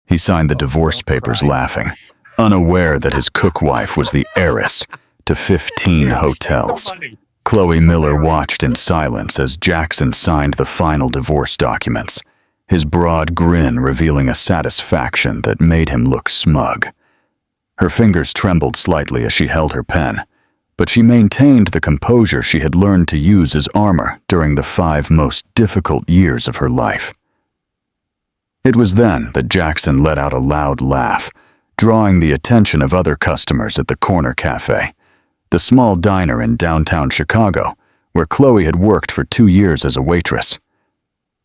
He signed the divorce papers laughing, unaware that his cook wife was the heiress to 15 hotels. Chloe Miller watched in silence as Jackson signed the final divorce documents, his broad grin revealing a satisfaction that made him look smug. Her fingers trembled slightly as she held her pen, but she maintained the composure she had learned to use as armor during the 5 most difficult years of her life. It was then that Jackson let out a loud laugh, drawing the attention of other customers at the corner cafe, the small diner in downtown Chicago, where Chloe had worked for 2 years as a waitress.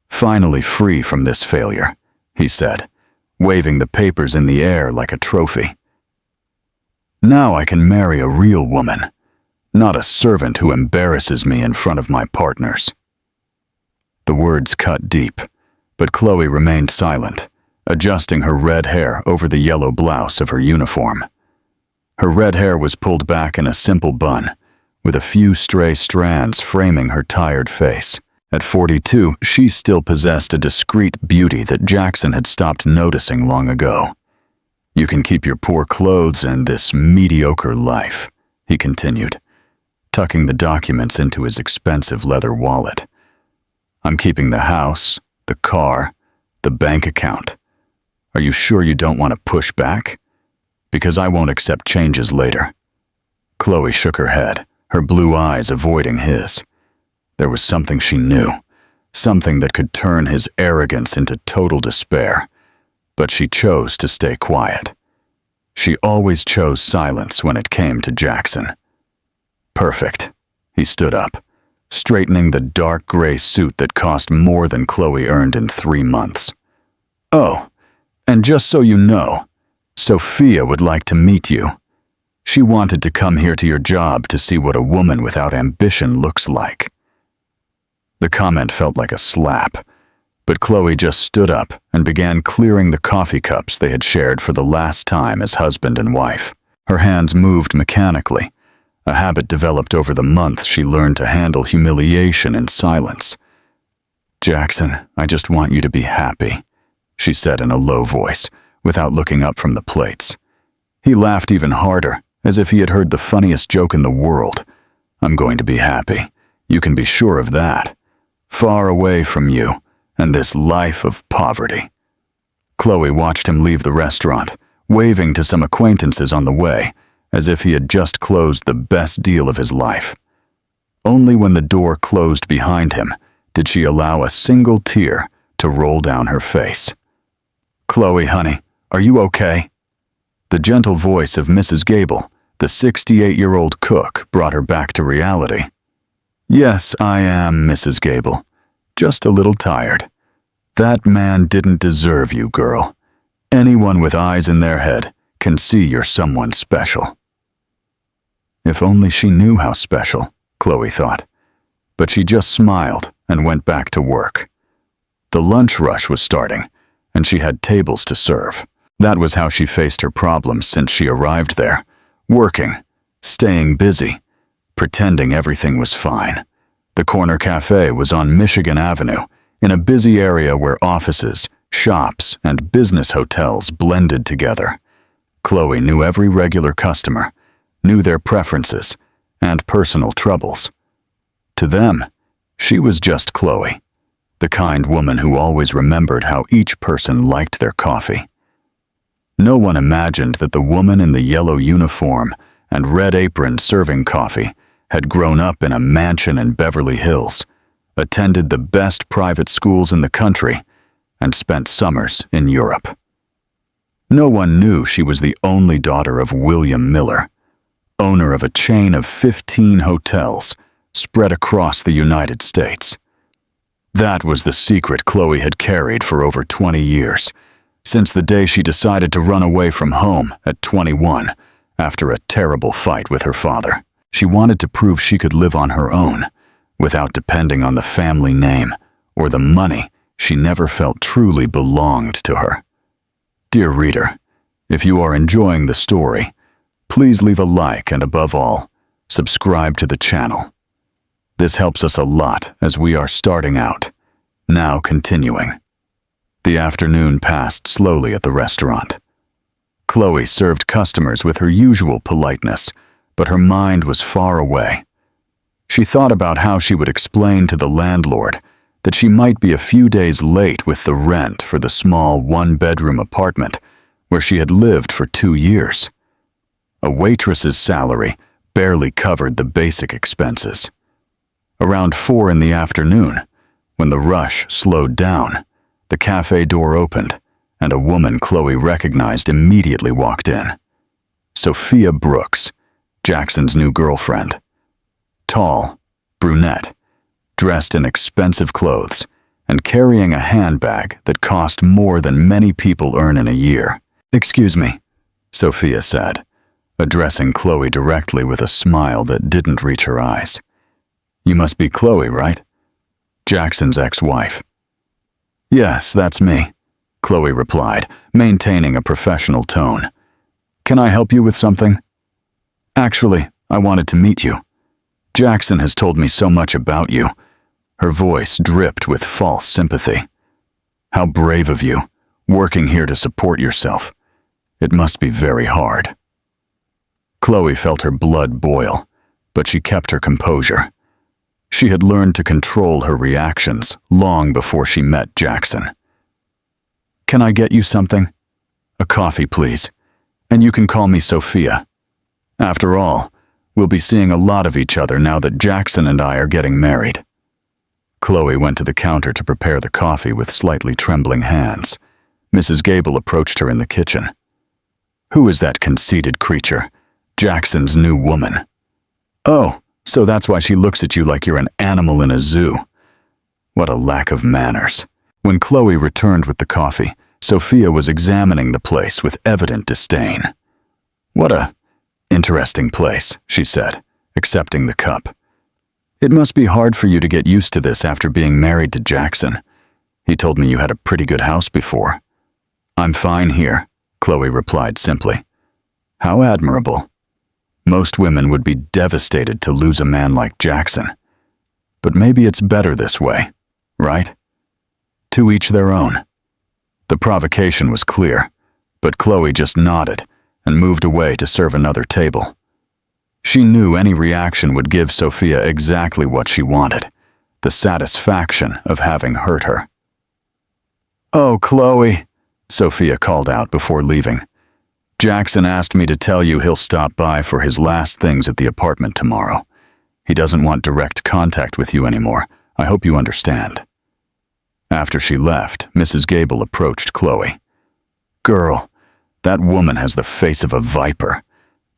"Finally free from this failure," he said, waving the papers in the air like a trophy. "Now I can marry a real woman, not a servant who embarrasses me in front of my partners." The words cut deep, but Chloe remained silent, adjusting her red hair over the yellow blouse of her uniform. Her red hair was pulled back in a simple bun, with a few stray strands framing her tired face. At 42, she still possessed a discreet beauty that Jackson had stopped noticing long ago. "You can keep your poor clothes and this mediocre life," he continued, tucking the documents into his expensive leather wallet. "I'm keeping the house, the car, the bank account. Are you sure you don't want to push back? Because I won't accept changes later." Chloe shook her head, her blue eyes avoiding his. There was something she knew, something that could turn his arrogance into total despair, but she chose to stay quiet. She always chose silence when it came to Jackson. "Perfect." He stood up, straightening the dark gray suit that cost more than Chloe earned in 3 months. "Oh, and just so you know, Sophia would like to meet you. She wanted to come here to your job to see what a woman without ambition looks like." The comment felt like a slap, but Chloe just stood up and began clearing the coffee cups they had shared for the last time as husband and wife. Her hands moved mechanically, a habit developed over the months she learned to handle humiliation in silence. "Jackson, I just want you to be happy," she said in a low voice, without looking up from the plates. He laughed even harder, as if he had heard the funniest joke in the world. "I'm going to be happy. You can be sure of that. Far away from you and this life of poverty." Chloe watched him leave the restaurant, waving to some acquaintances on the way, as if he had just closed the best deal of his life. Only when the door closed behind him did she allow a single tear to roll down her face. "Chloe, honey, are you okay?" The gentle voice of Mrs. Gable, the 68-year-old cook, brought her back to reality. "Yes, I am, Mrs. Gable. Just a little tired. That man didn't deserve you, girl. Anyone with eyes in their head can see you're someone special." If only she knew how special, Chloe thought. But she just smiled and went back to work. The lunch rush was starting, and she had tables to serve. That was how she faced her problems since she arrived there, working, staying busy, pretending everything was fine. The corner cafe was on Michigan Avenue, in a busy area where offices, shops, and business hotels blended together. Chloe knew every regular customer, knew their preferences, and personal troubles. To them, she was just Chloe, the kind woman who always remembered how each person liked their coffee. No one imagined that the woman in the yellow uniform and red apron serving coffee had grown up in a mansion in Beverly Hills, attended the best private schools in the country, and spent summers in Europe. No one knew she was the only daughter of William Miller, owner of a chain of 15 hotels spread across the United States. That was the secret Chloe had carried for over 20 years, since the day she decided to run away from home at 21 after a terrible fight with her father. She wanted to prove she could live on her own, without depending on the family name or the money she never felt truly belonged to her. Dear reader, if you are enjoying the story, please leave a like and above all, subscribe to the channel. This helps us a lot as we are starting out, now continuing. The afternoon passed slowly at the restaurant. Chloe served customers with her usual politeness, but her mind was far away. She thought about how she would explain to the landlord that she might be a few days late with the rent for the small one-bedroom apartment where she had lived for 2 years. A waitress's salary barely covered the basic expenses. Around 4 in the afternoon, when the rush slowed down, the cafe door opened, and a woman Chloe recognized immediately walked in. Sophia Brooks, Jackson's new girlfriend. Tall, brunette, dressed in expensive clothes, and carrying a handbag that cost more than many people earn in a year. "Excuse me," Sophia said, addressing Chloe directly with a smile that didn't reach her eyes. "You must be Chloe, right? Jackson's ex-wife." "Yes, that's me," Chloe replied, maintaining a professional tone. "Can I help you with something?" "Actually, I wanted to meet you. Jackson has told me so much about you." Her voice dripped with false sympathy. "How brave of you, working here to support yourself. It must be very hard." Chloe felt her blood boil, but she kept her composure. She had learned to control her reactions long before she met Jackson. "Can I get you something?" "A coffee, please. And you can call me Sophia. After all, we'll be seeing a lot of each other now that Jackson and I are getting married." Chloe went to the counter to prepare the coffee with slightly trembling hands. Mrs. Gable approached her in the kitchen. "Who is that conceited creature? Jackson's new woman." "Oh, so that's why she looks at you like you're an animal in a zoo." What a lack of manners. When Chloe returned with the coffee, Sophia was examining the place with evident disdain. "What a interesting place," she said, accepting the cup. "It must be hard for you to get used to this after being married to Jackson. He told me you had a pretty good house before." "I'm fine here," Chloe replied simply. "How admirable. Most women would be devastated to lose a man like Jackson. But maybe it's better this way, right? To each their own." The provocation was clear, but Chloe just nodded and moved away to serve another table. She knew any reaction would give Sophia exactly what she wanted, the satisfaction of having hurt her. "Oh, Chloe," Sophia called out before leaving. "Jackson asked me to tell you he'll stop by for his last things at the apartment tomorrow. He doesn't want direct contact with you anymore. I hope you understand." After she left, Mrs. Gable approached Chloe. "Girl, that woman has the face of a viper.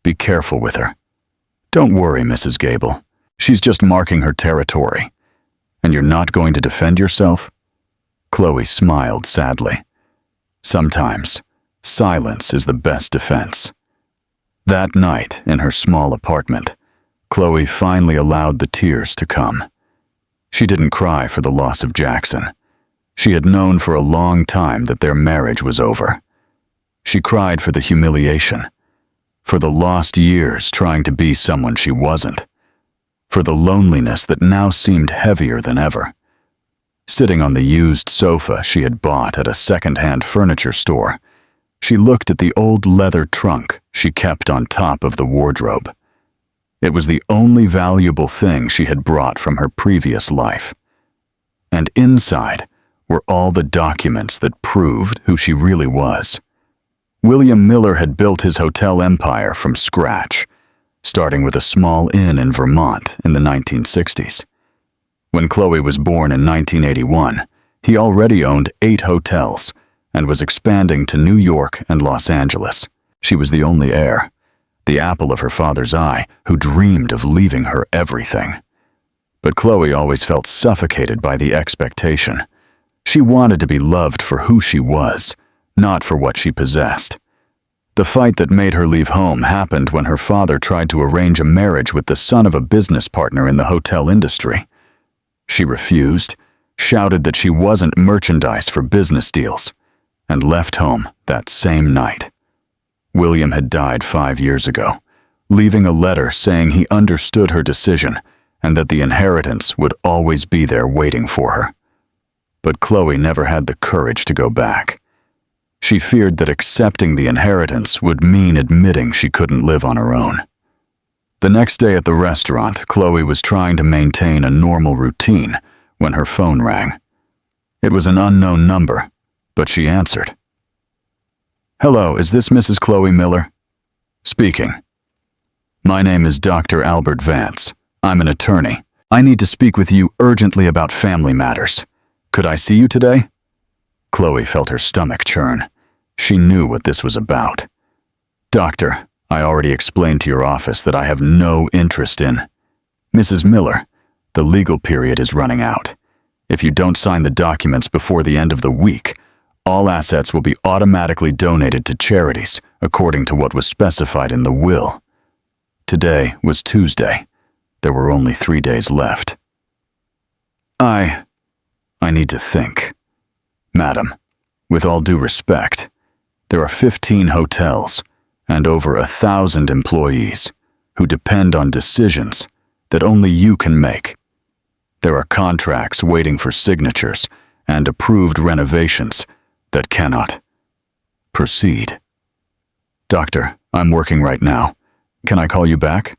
Be careful with her." "Don't worry, Mrs. Gable. She's just marking her territory. And you're not going to defend yourself?" Chloe smiled sadly. Sometimes, silence is the best defense. That night, in her small apartment, Chloe finally allowed the tears to come. She didn't cry for the loss of Jackson. She had known for a long time that their marriage was over. She cried for the humiliation, for the lost years trying to be someone she wasn't, for the loneliness that now seemed heavier than ever. Sitting on the used sofa she had bought at a second-hand furniture store, she looked at the old leather trunk she kept on top of the wardrobe. It was the only valuable thing she had brought from her previous life. And inside were all the documents that proved who she really was. William Miller had built his hotel empire from scratch, starting with a small inn in Vermont in the 1960s. When Chloe was born in 1981, he already owned 8 hotels and was expanding to New York and Los Angeles. She was the only heir, the apple of her father's eye, who dreamed of leaving her everything. But Chloe always felt suffocated by the expectation. She wanted to be loved for who she was, not for what she possessed. The fight that made her leave home happened when her father tried to arrange a marriage with the son of a business partner in the hotel industry. She refused, shouted that she wasn't merchandise for business deals, and left home that same night. William had died 5 years ago, leaving a letter saying he understood her decision and that the inheritance would always be there waiting for her. but Chloe never had the courage to go back. She feared that accepting the inheritance would mean admitting she couldn't live on her own. The next day at the restaurant, Chloe was trying to maintain a normal routine when her phone rang. It was an unknown number, but she answered. "Hello, is this Mrs. Chloe Miller?" "Speaking." "My name is Dr. Albert Vance. I'm an attorney. I need to speak with you urgently about family matters. Could I see you today?" Chloe felt her stomach churn. She knew what this was about. "Doctor, I already explained to your office that I have no interest in..." "Mrs. Miller, the legal period is running out. If you don't sign the documents before the end of the week, all assets will be automatically donated to charities according to what was specified in the will." Today was Tuesday. There were only 3 days left. I need to think. "Madam, with all due respect, there are 15 hotels and over 1,000 employees who depend on decisions that only you can make. There are contracts waiting for signatures and approved renovations that cannot proceed." "Doctor, I'm working right now. Can I call you back?"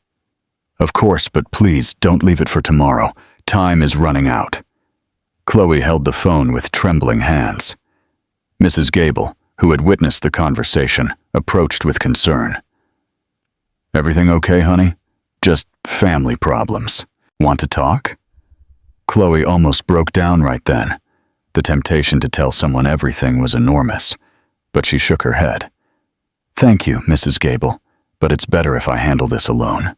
"Of course, but please don't leave it for tomorrow. Time is running out." Chloe held the phone with trembling hands. Mrs. Gable, who had witnessed the conversation, approached with concern. "Everything okay, honey? Just family problems. Want to talk?" Chloe almost broke down right then. The temptation to tell someone everything was enormous, but she shook her head. "Thank you, Mrs. Gable, but it's better if I handle this alone."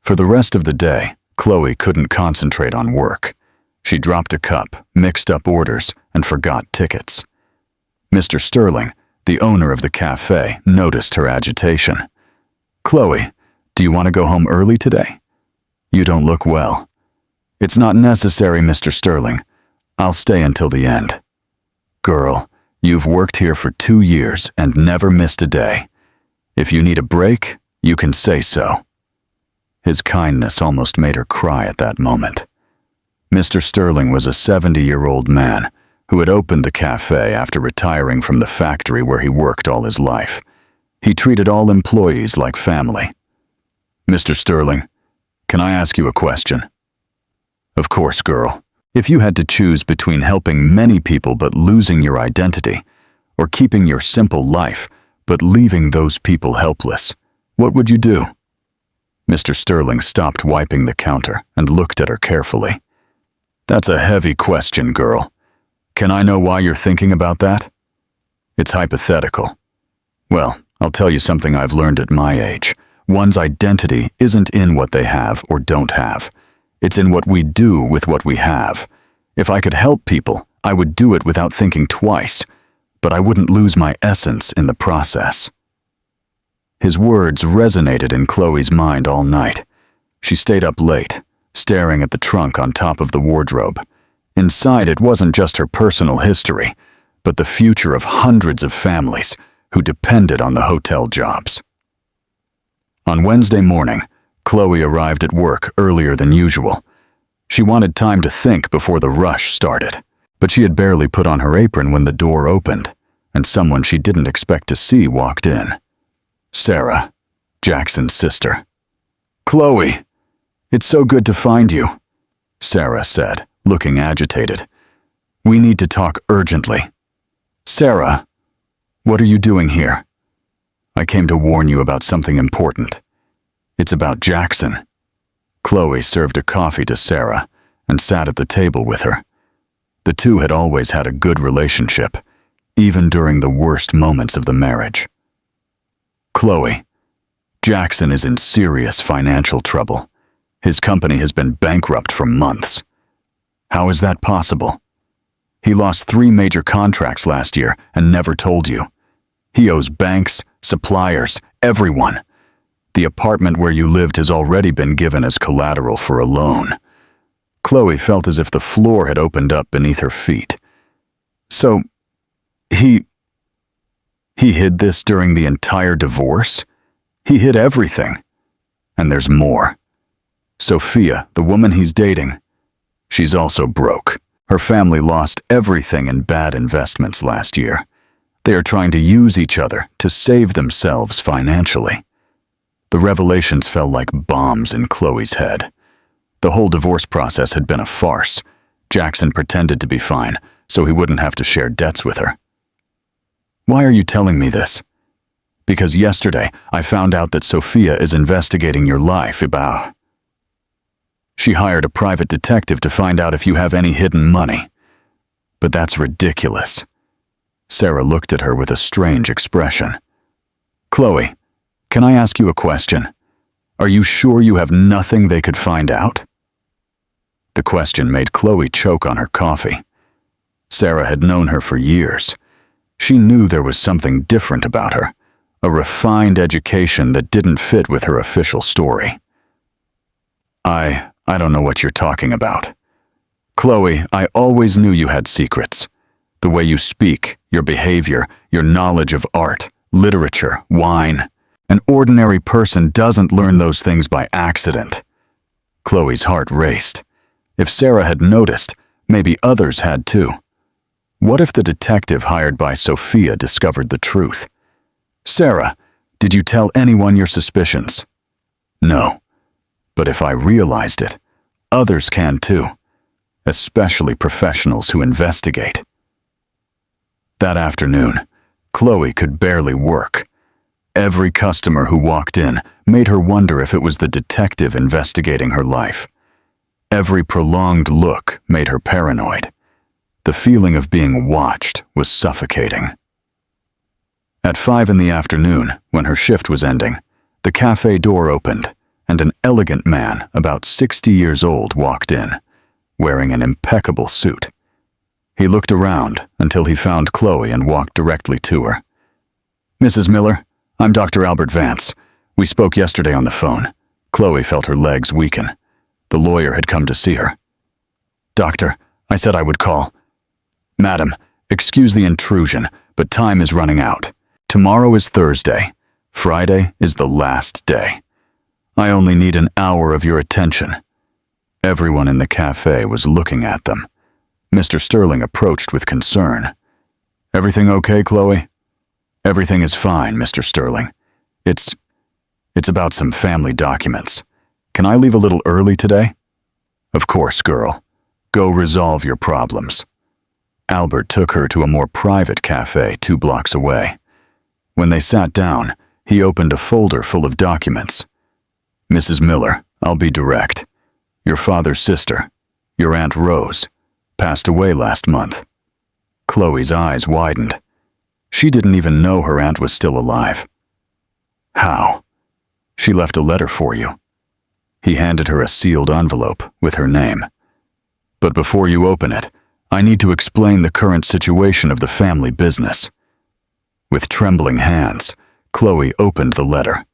For the rest of the day, Chloe couldn't concentrate on work. She dropped a cup, mixed up orders, and forgot tickets. Mr. Sterling, the owner of the cafe, noticed her agitation. "Chloe, do you want to go home early today? You don't look well." "It's not necessary, Mr. Sterling. I'll stay until the end." "Girl, you've worked here for 2 years and never missed a day. If you need a break, you can say so." His kindness almost made her cry at that moment. Mr. Sterling was a 70-year-old man who had opened the cafe after retiring from the factory where he worked all his life. He treated all employees like family. "Mr. Sterling, can I ask you a question?" "Of course, girl. If you had to choose between helping many people but losing your identity, or keeping your simple life but leaving those people helpless, what would you do?" Mr. Sterling stopped wiping the counter and looked at her carefully. "That's a heavy question, girl. Can I know why you're thinking about that?" "It's hypothetical." "Well, I'll tell you something I've learned at my age. One's identity isn't in what they have or don't have. It's in what we do with what we have. If I could help people, I would do it without thinking twice, but I wouldn't lose my essence in the process." His words resonated in Chloe's mind all night. She stayed up late, staring at the trunk on top of the wardrobe. Inside, it wasn't just her personal history, but the future of hundreds of families who depended on the hotel jobs. On Wednesday morning, Chloe arrived at work earlier than usual. She wanted time to think before the rush started, but she had barely put on her apron when the door opened, and someone she didn't expect to see walked in. Sarah, Jackson's sister. "Chloe, it's so good to find you," Sarah said, looking agitated. "We need to talk urgently." "Sarah, what are you doing here?" "I came to warn you about something important. It's about Jackson." Chloe served a coffee to Sarah and sat at the table with her. The two had always had a good relationship, even during the worst moments of the marriage. "Chloe, Jackson is in serious financial trouble. His company has been bankrupt for months." "How is that possible?" "He lost 3 major contracts last year and never told you. He owes banks, suppliers, everyone. The apartment where you lived has already been given as collateral for a loan." Chloe felt as if the floor had opened up beneath her feet. "So, he hid this during the entire divorce? He hid everything. And there's more. Sophia, the woman he's dating, she's also broke. Her family lost everything in bad investments last year. They are trying to use each other to save themselves financially. The revelations fell like bombs in Chloe's head. The whole divorce process had been a farce. Jackson pretended to be fine, so he wouldn't have to share debts with her. "Why are you telling me this?" "Because yesterday I found out that Sophia is investigating your life about. She hired a private detective to find out if you have any hidden money." "But that's ridiculous." Sarah looked at her with a strange expression. "Chloe, can I ask you a question? Are you sure you have nothing they could find out?" The question made Chloe choke on her coffee. Sarah had known her for years. She knew there was something different about her, a refined education that didn't fit with her official story. I don't know what you're talking about. Chloe, I always knew you had secrets. The way you speak, your behavior, your knowledge of art, literature, wine. An ordinary person doesn't learn those things by accident. Chloe's heart raced. If Sarah had noticed, maybe others had too. What if the detective hired by Sophia discovered the truth? "Sarah, did you tell anyone your suspicions?" "No. But if I realized it, others can too, especially professionals who investigate." That afternoon, Chloe could barely work. Every customer who walked in made her wonder if it was the detective investigating her life. Every prolonged look made her paranoid. The feeling of being watched was suffocating. At 5 in the afternoon, when her shift was ending, the cafe door opened, and an elegant man, about 60 years old, walked in, wearing an impeccable suit. He looked around until he found Chloe and walked directly to her. "Mrs. Miller, I'm Dr. Albert Vance. We spoke yesterday on the phone." Chloe felt her legs weaken. The lawyer had come to see her. "Doctor, I said I would call." "Madam, excuse the intrusion, but time is running out. Tomorrow is Thursday. Friday is the last day. I only need an hour of your attention." Everyone in the cafe was looking at them. Mr. Sterling approached with concern. "Everything okay, Chloe?" "Everything is fine, Mr. Sterling. It's about some family documents. Can I leave a little early today?" "Of course, girl. Go resolve your problems." Albert took her to a more private cafe 2 blocks away. When they sat down, he opened a folder full of documents. "Mrs. Miller, I'll be direct. Your father's sister, your Aunt Rose, passed away last month." Chloe's eyes widened. She didn't even know her aunt was still alive. "How?" "She left a letter for you." He handed her a sealed envelope with her name. "But before you open it, I need to explain the current situation of the family business." With trembling hands, Chloe opened the letter.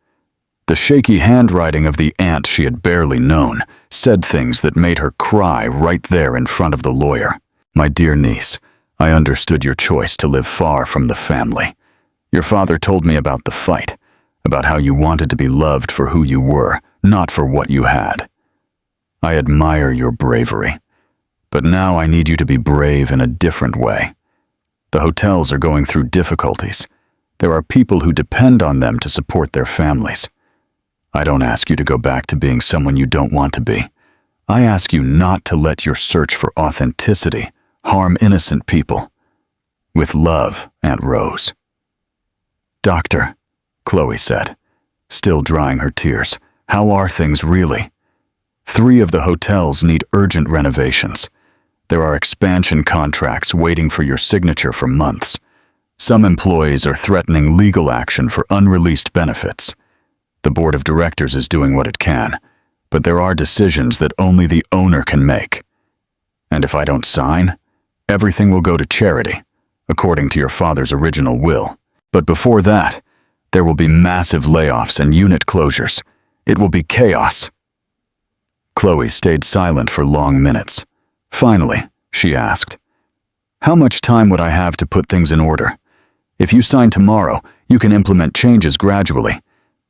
The shaky handwriting of the aunt she had barely known said things that made her cry right there in front of the lawyer. "My dear niece, I understood your choice to live far from the family. Your father told me about the fight, about how you wanted to be loved for who you were, not for what you had. I admire your bravery, but now I need you to be brave in a different way. The hotels are going through difficulties. There are people who depend on them to support their families. I don't ask you to go back to being someone you don't want to be. I ask you not to let your search for authenticity harm innocent people. With love, Aunt Rose." "Doctor," Chloe said, still drying her tears, "how are things really? 3 of the hotels need urgent renovations. There are expansion contracts waiting for your signature for months. Some employees are threatening legal action for unreleased benefits. The board of directors is doing what it can, but there are decisions that only the owner can make. And if I don't sign, everything will go to charity, according to your father's original will. But before that, there will be massive layoffs and unit closures. It will be chaos." Chloe stayed silent for long minutes. Finally, she asked, "How much time would I have to put things in order? If you sign tomorrow, you can implement changes gradually.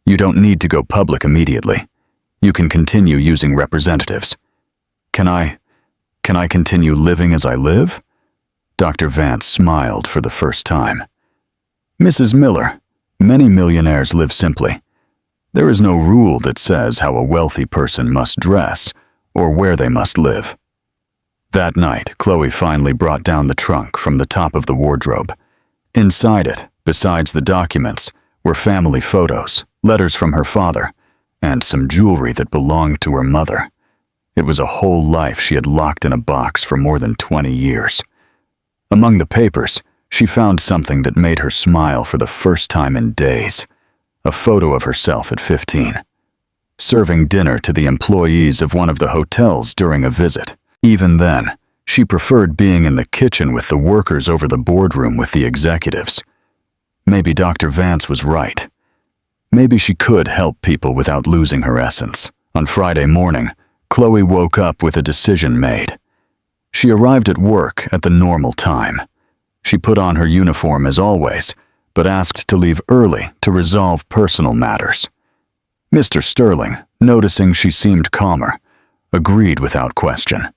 You don't need to go public immediately. You can continue using representatives. Can Can I continue living as I live? Dr. Vance smiled for the first time. Mrs. Miller, many millionaires live simply. There is no rule that says how a wealthy person must dress or where they must live. That night, Chloe finally brought down the trunk from the top of the wardrobe. Inside it, besides the documents, were family photos, letters from her father, and some jewelry that belonged to her mother. It was a whole life she had locked in a box for more than 20 years. Among the papers, she found something that made her smile for the first time in days. A photo of herself at 15, serving dinner to the employees of one of the hotels during a visit. Even then, she preferred being in the kitchen with the workers over the boardroom with the executives. Maybe Dr. Vance was right. Maybe she could help people without losing her essence. On Friday morning, Chloe woke up with a decision made. She arrived at work at the normal time. She put on her uniform as always, but asked to leave early to resolve personal matters. Mr. Sterling, noticing she seemed calmer, agreed without question.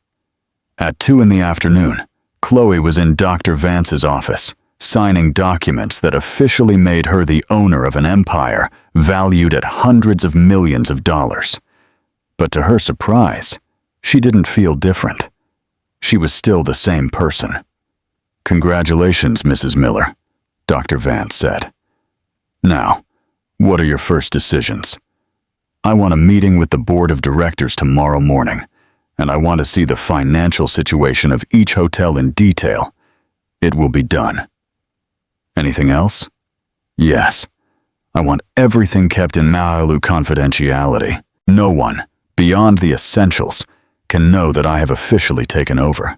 At 2 p.m, Chloe was in Dr. Vance's office, signing documents that officially made her the owner of an empire valued at hundreds of millions of dollars. But to her surprise, she didn't feel different. She was still the same person. "Congratulations, Mrs. Miller," Dr. Vance said. "Now, what are your first decisions? I want a meeting with the board of directors tomorrow morning, and I want to see the financial situation of each hotel in detail. It will be done." "Anything else?" "Yes. I want everything kept in absolute confidentiality. No one, beyond the essentials, can know that I have officially taken over."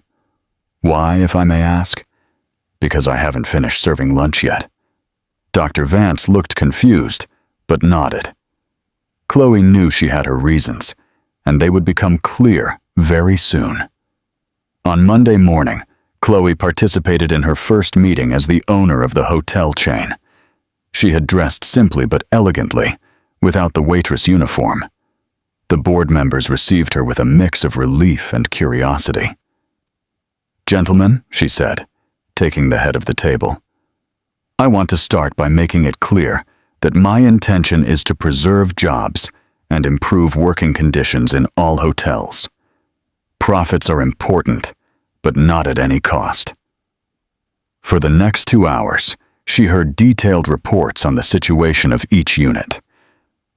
"Why, if I may ask?" "Because I haven't finished serving lunch yet." Dr. Vance looked confused, but nodded. Chloe knew she had her reasons, and they would become clear very soon. On Monday morning, Chloe participated in her first meeting as the owner of the hotel chain. She had dressed simply but elegantly, without the waitress uniform. The board members received her with a mix of relief and curiosity. "Gentlemen," she said, taking the head of the table, "I want to start by making it clear that my intention is to preserve jobs and improve working conditions in all hotels. Profits are important, but not at any cost." For the next 2 hours, she heard detailed reports on the situation of each unit.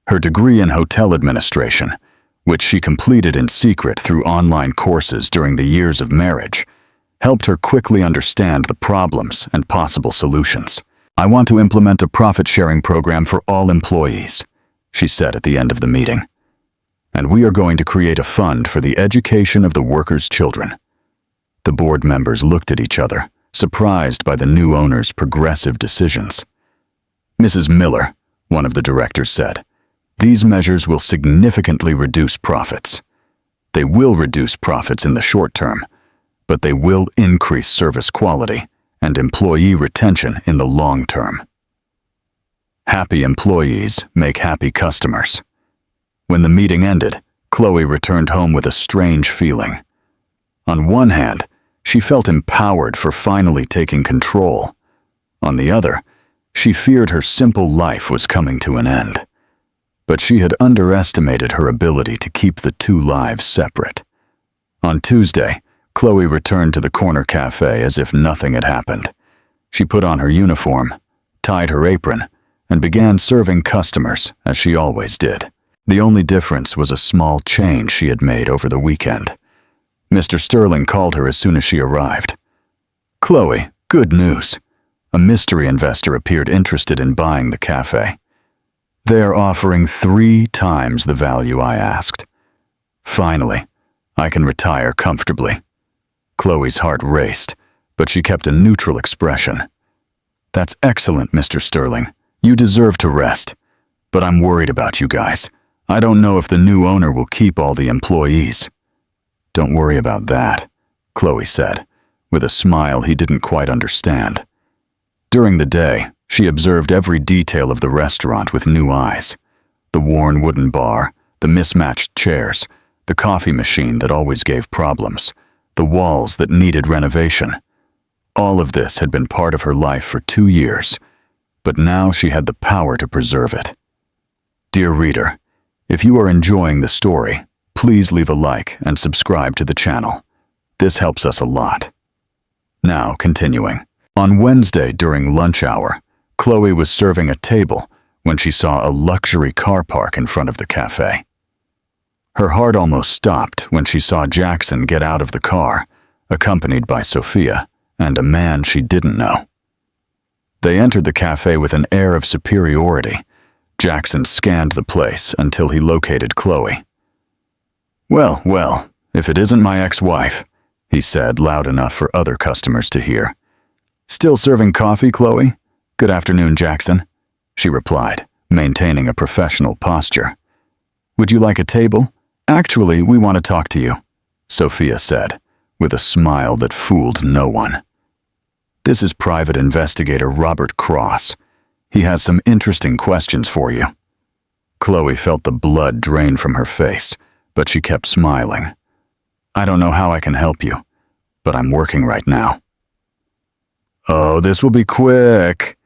Her degree in hotel administration, which she completed in secret through online courses during the years of marriage, helped her quickly understand the problems and possible solutions. "I want to implement a profit-sharing program for all employees," she said at the end of the meeting. "And we are going to create a fund for the education of the workers' children." The board members looked at each other, surprised by the new owner's progressive decisions. "Mrs. Miller," one of the directors said, "these measures will significantly reduce profits. They will reduce profits in the short term, but they will increase service quality and employee retention in the long term. Happy employees make happy customers." When the meeting ended, Chloe returned home with a strange feeling. On one hand, she felt empowered for finally taking control. On the other, she feared her simple life was coming to an end. But she had underestimated her ability to keep the two lives separate. On Tuesday, Chloe returned to the corner cafe as if nothing had happened. She put on her uniform, tied her apron, and began serving customers as she always did. The only difference was a small change she had made over the weekend. Mr. Sterling called her as soon as she arrived. "Chloe, good news. A mystery investor appeared interested in buying the cafe. They are offering 3 times the value I asked. Finally, I can retire comfortably." Chloe's heart raced, but she kept a neutral expression. "That's excellent, Mr. Sterling. You deserve to rest. But I'm worried about you guys. I don't know if the new owner will keep all the employees." "Don't worry about that," Chloe said, with a smile he didn't quite understand. During the day, she observed every detail of the restaurant with new eyes. The worn wooden bar, the mismatched chairs, the coffee machine that always gave problems, the walls that needed renovation. All of this had been part of her life for 2 years, but now she had the power to preserve it. Dear reader, if you are enjoying the story, please leave a like and subscribe to the channel. This helps us a lot. Now, continuing. On Wednesday during lunch hour, Chloe was serving a table when she saw a luxury car park in front of the cafe. Her heart almost stopped when she saw Jackson get out of the car, accompanied by Sophia and a man she didn't know. They entered the cafe with an air of superiority. Jackson scanned the place until he located Chloe. "Well, well, if it isn't my ex-wife," he said loud enough for other customers to hear. "Still serving coffee, Chloe? Good afternoon, Jackson," she replied, maintaining a professional posture. "Would you like a table? Actually, we want to talk to you," Sophia said, with a smile that fooled no one. "This is Private Investigator Robert Cross. He has some interesting questions for you." Chloe felt the blood drain from her face, but she kept smiling. "I don't know how I can help you, but I'm working right now." "Oh, this will be quick,"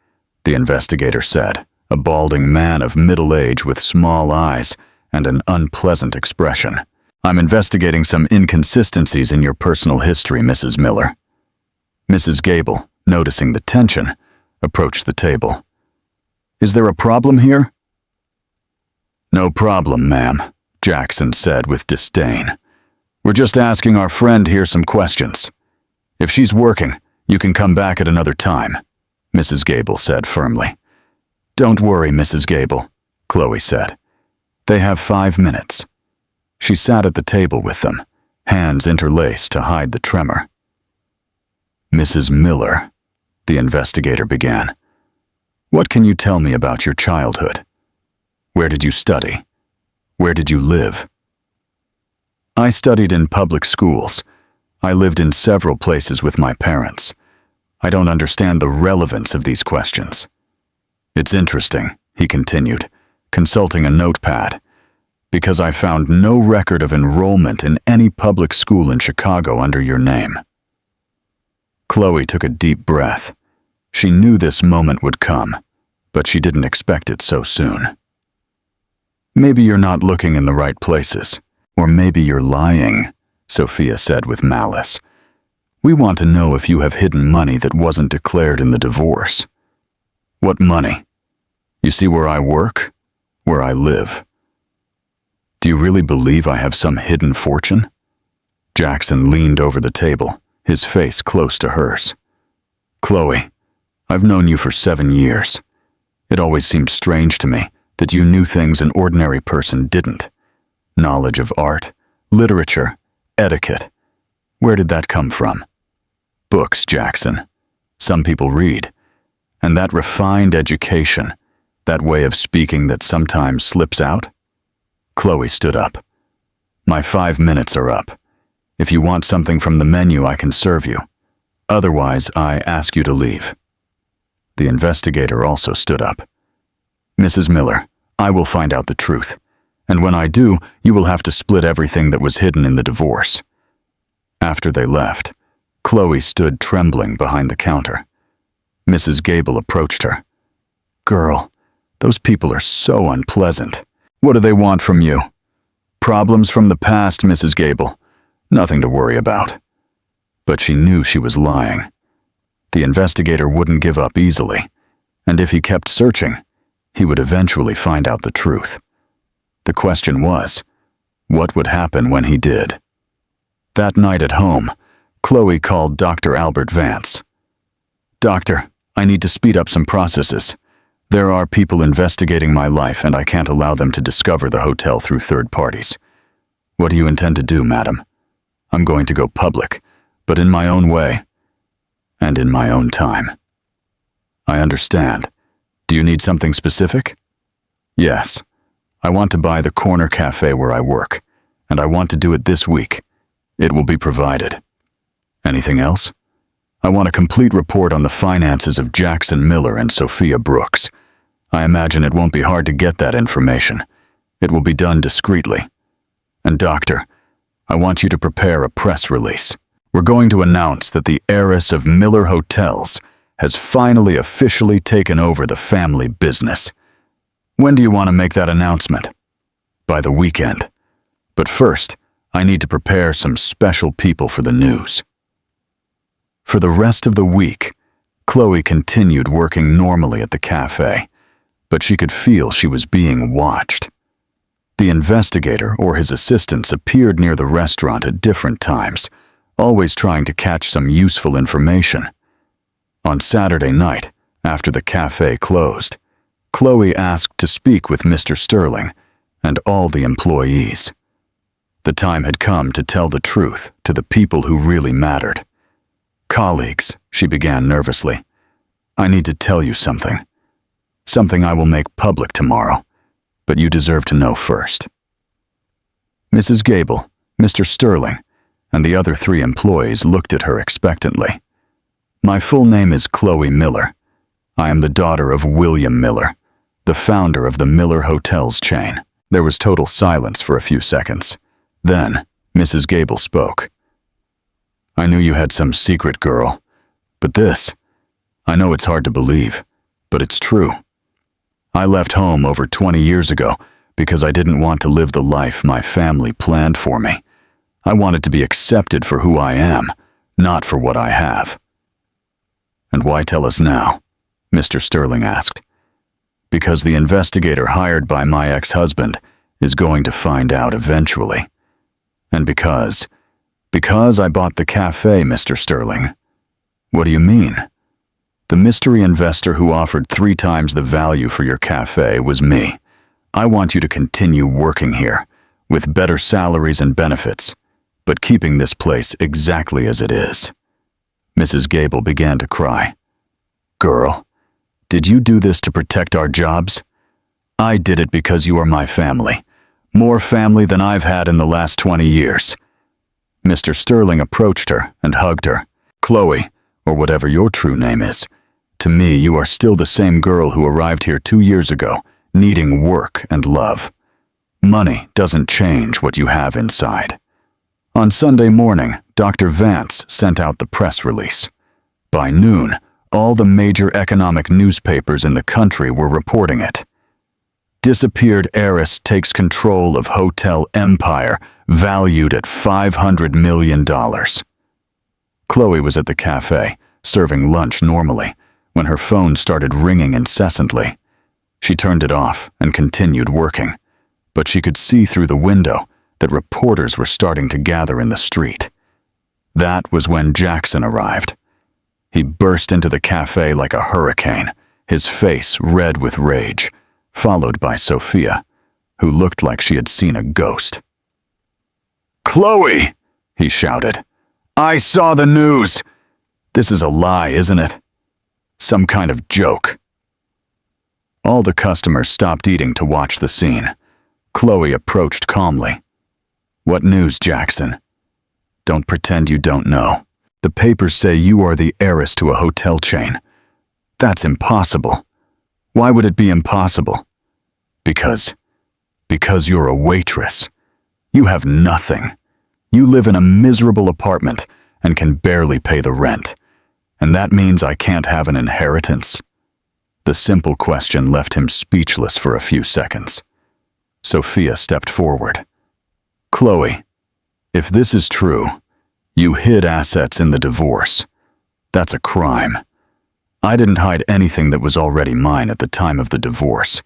the investigator said, a balding man of middle age with small eyes and an unpleasant expression. "I'm investigating some inconsistencies in your personal history, Mrs. Miller." Mrs. Gable, noticing the tension, approached the table. "Is there a problem here?" "No problem, ma'am," Jackson said with disdain. "We're just asking our friend here some questions. If she's working, you can come back at another time," Mrs. Gable said firmly. "Don't worry, Mrs. Gable," Chloe said. "They have 5 minutes." She sat at the table with them, hands interlaced to hide the tremor. "Mrs. Miller," the investigator began, "what can you tell me about your childhood? Where did you study? Where did you live?" "I studied in public schools. I lived in several places with my parents. I don't understand the relevance of these questions." "It's interesting," he continued, consulting a notepad, "because I found no record of enrollment in any public school in Chicago under your name." Chloe took a deep breath. She knew this moment would come, but she didn't expect it so soon. "Maybe you're not looking in the right places, or maybe you're lying," Sophia said with malice. "We want to know if you have hidden money that wasn't declared in the divorce." "What money? You see where I work? Where I live. Do you really believe I have some hidden fortune?" Jackson leaned over the table, his face close to hers. "Chloe, I've known you for 7 years. It always seemed strange to me that you knew things an ordinary person didn't. Knowledge of art, literature, etiquette. Where did that come from?" "Books, Jackson. Some people read. And that refined education, that way of speaking that sometimes slips out?" Chloe stood up. "My 5 minutes are up. If you want something from the menu, I can serve you. Otherwise, I ask you to leave." The investigator also stood up. "Mrs. Miller, I will find out the truth. And when I do, you will have to split everything that was hidden in the divorce." After they left, Chloe stood trembling behind the counter. Mrs. Gable approached her. "Girl, those people are so unpleasant. What do they want from you?" "Problems from the past, Mrs. Gable. Nothing to worry about." But she knew she was lying. The investigator wouldn't give up easily, and if he kept searching, he would eventually find out the truth. The question was, what would happen when he did? That night at home, Chloe called Dr. Albert Vance. "Doctor, I need to speed up some processes. There are people investigating my life, and I can't allow them to discover the hotel through third parties. What do you intend to do, madam?" "I'm going to go public, but in my own way, and in my own time." "I understand. Do you need something specific?" "Yes. I want to buy the corner cafe where I work, and I want to do it this week. It will be provided." "Anything else?" "I want a complete report on the finances of Jackson Miller and Sophia Brooks. I imagine it won't be hard to get that information. It will be done discreetly. And doctor, I want you to prepare a press release." We're going to announce that the heiress of Miller Hotels has finally officially taken over the family business. When do you want to make that announcement? By the weekend. But first, I need to prepare some special people for the news. For the rest of the week, Chloe continued working normally at the cafe, but she could feel she was being watched. The investigator or his assistants appeared near the restaurant at different times, always trying to catch some useful information. On Saturday night, after the cafe closed, Chloe asked to speak with Mr. Sterling and all the employees. The time had come to tell the truth to the people who really mattered. "Colleagues," she began nervously, "I need to tell you something. Something I will make public tomorrow, but you deserve to know first." Mrs. Gable, Mr. Sterling, and the other 3 employees looked at her expectantly. "My full name is Chloe Miller. I am the daughter of William Miller, the founder of the Miller Hotels chain." There was total silence for a few seconds. Then, Mrs. Gable spoke. "I knew you had some secret, girl. But this, I know it's hard to believe, but it's true. I left home over 20 years ago because I didn't want to live the life my family planned for me. I wanted to be accepted for who I am, not for what I have." "And why tell us now?" Mr. Sterling asked. "Because the investigator hired by my ex-husband is going to find out eventually. And because I bought the cafe, Mr. Sterling." "What do you mean?" "The mystery investor who offered 3 times the value for your cafe was me. I want you to continue working here, with better salaries and benefits, but keeping this place exactly as it is." Mrs. Gable began to cry. "Girl, did you do this to protect our jobs?" "I did it because you are my family. More family than I've had in the last 20 years. Mr. Sterling approached her and hugged her. "Chloe, or whatever your true name is, to me you are still the same girl who arrived here 2 years ago, needing work and love. Money doesn't change what you have inside." On Sunday morning, Dr. Vance sent out the press release. By noon, all the major economic newspapers in the country were reporting it. "Disappeared heiress takes control of hotel empire valued at $500 million. Chloe was at the cafe, serving lunch normally, when her phone started ringing incessantly. She turned it off and continued working, but she could see through the window that reporters were starting to gather in the street. That was when Jackson arrived. He burst into the cafe like a hurricane, his face red with rage, followed by Sophia, who looked like she had seen a ghost. "Chloe!" he shouted. "I saw the news! This is a lie, isn't it? Some kind of joke." All the customers stopped eating to watch the scene. Chloe approached calmly. "What news, Jackson? Don't pretend you don't know. The papers say you are the heiress to a hotel chain. That's impossible. Why would it be impossible? Because you're a waitress. You have nothing. You live in a miserable apartment and can barely pay the rent. And that means I can't have an inheritance?" The simple question left him speechless for a few seconds. Sophia stepped forward. "Chloe, if this is true, you hid assets in the divorce. That's a crime. I didn't hide anything that was already mine at the time of the divorce.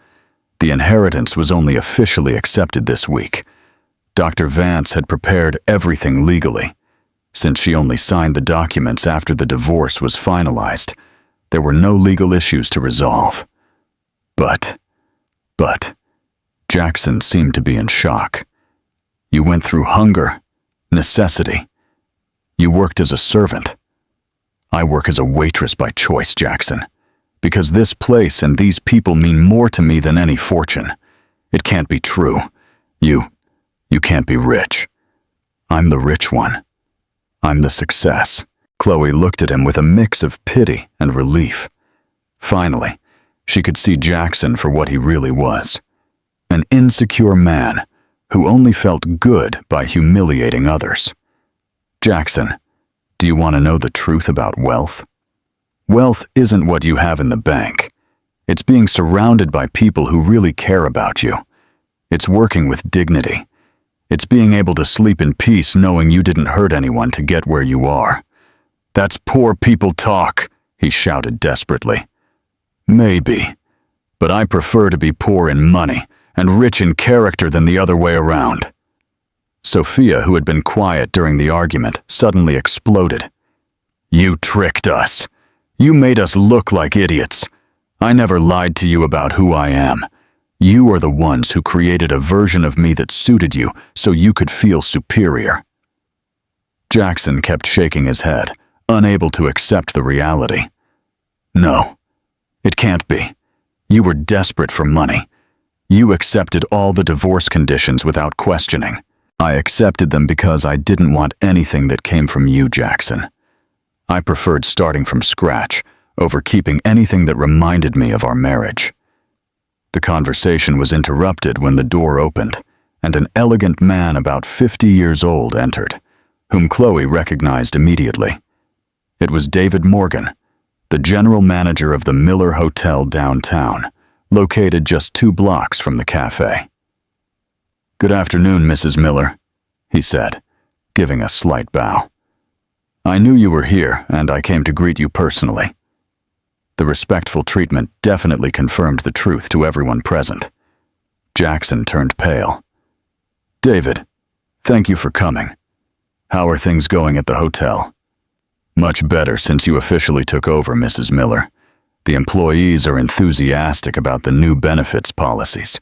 The inheritance was only officially accepted this week. Dr. Vance had prepared everything legally. Since she only signed the documents after the divorce was finalized, there were no legal issues to resolve. But, Jackson seemed to be in shock. You went through hunger, necessity. You worked as a servant. I work as a waitress by choice, Jackson, because this place and these people mean more to me than any fortune. It can't be true. You can't be rich. I'm the rich one. I'm the success." Chloe looked at him with a mix of pity and relief. Finally, she could see Jackson for what he really was. An insecure man who only felt good by humiliating others. "Jackson, Do you want to know the truth about wealth? Wealth isn't what you have in the bank. It's being surrounded by people who really care about you. It's working with dignity. It's being able to sleep in peace knowing you didn't hurt anyone to get where you are. That's poor people talk, he shouted desperately. Maybe, but I prefer to be poor in money and rich in character than the other way around. Sophia, who had been quiet during the argument, suddenly exploded. You tricked us. You made us look like idiots. I never lied to you about who I am. You are the ones who created a version of me that suited you so you could feel superior. Jackson kept shaking his head, unable to accept the reality. No, it can't be. You were desperate for money. You accepted all the divorce conditions without questioning. I accepted them because I didn't want anything that came from you, Jackson. I preferred starting from scratch over keeping anything that reminded me of our marriage. The conversation was interrupted when the door opened, and an elegant man about 50 years old entered, whom Chloe recognized immediately. It was David Morgan, the general manager of the Miller Hotel downtown, located just 2 blocks from the cafe. Good afternoon, Mrs. Miller, he said, giving a slight bow. I knew you were here, and I came to greet you personally. The respectful treatment definitely confirmed the truth to everyone present. Jackson turned pale. David, thank you for coming. How are things going at the hotel? Much better since you officially took over, Mrs. Miller. The employees are enthusiastic about the new benefits policies.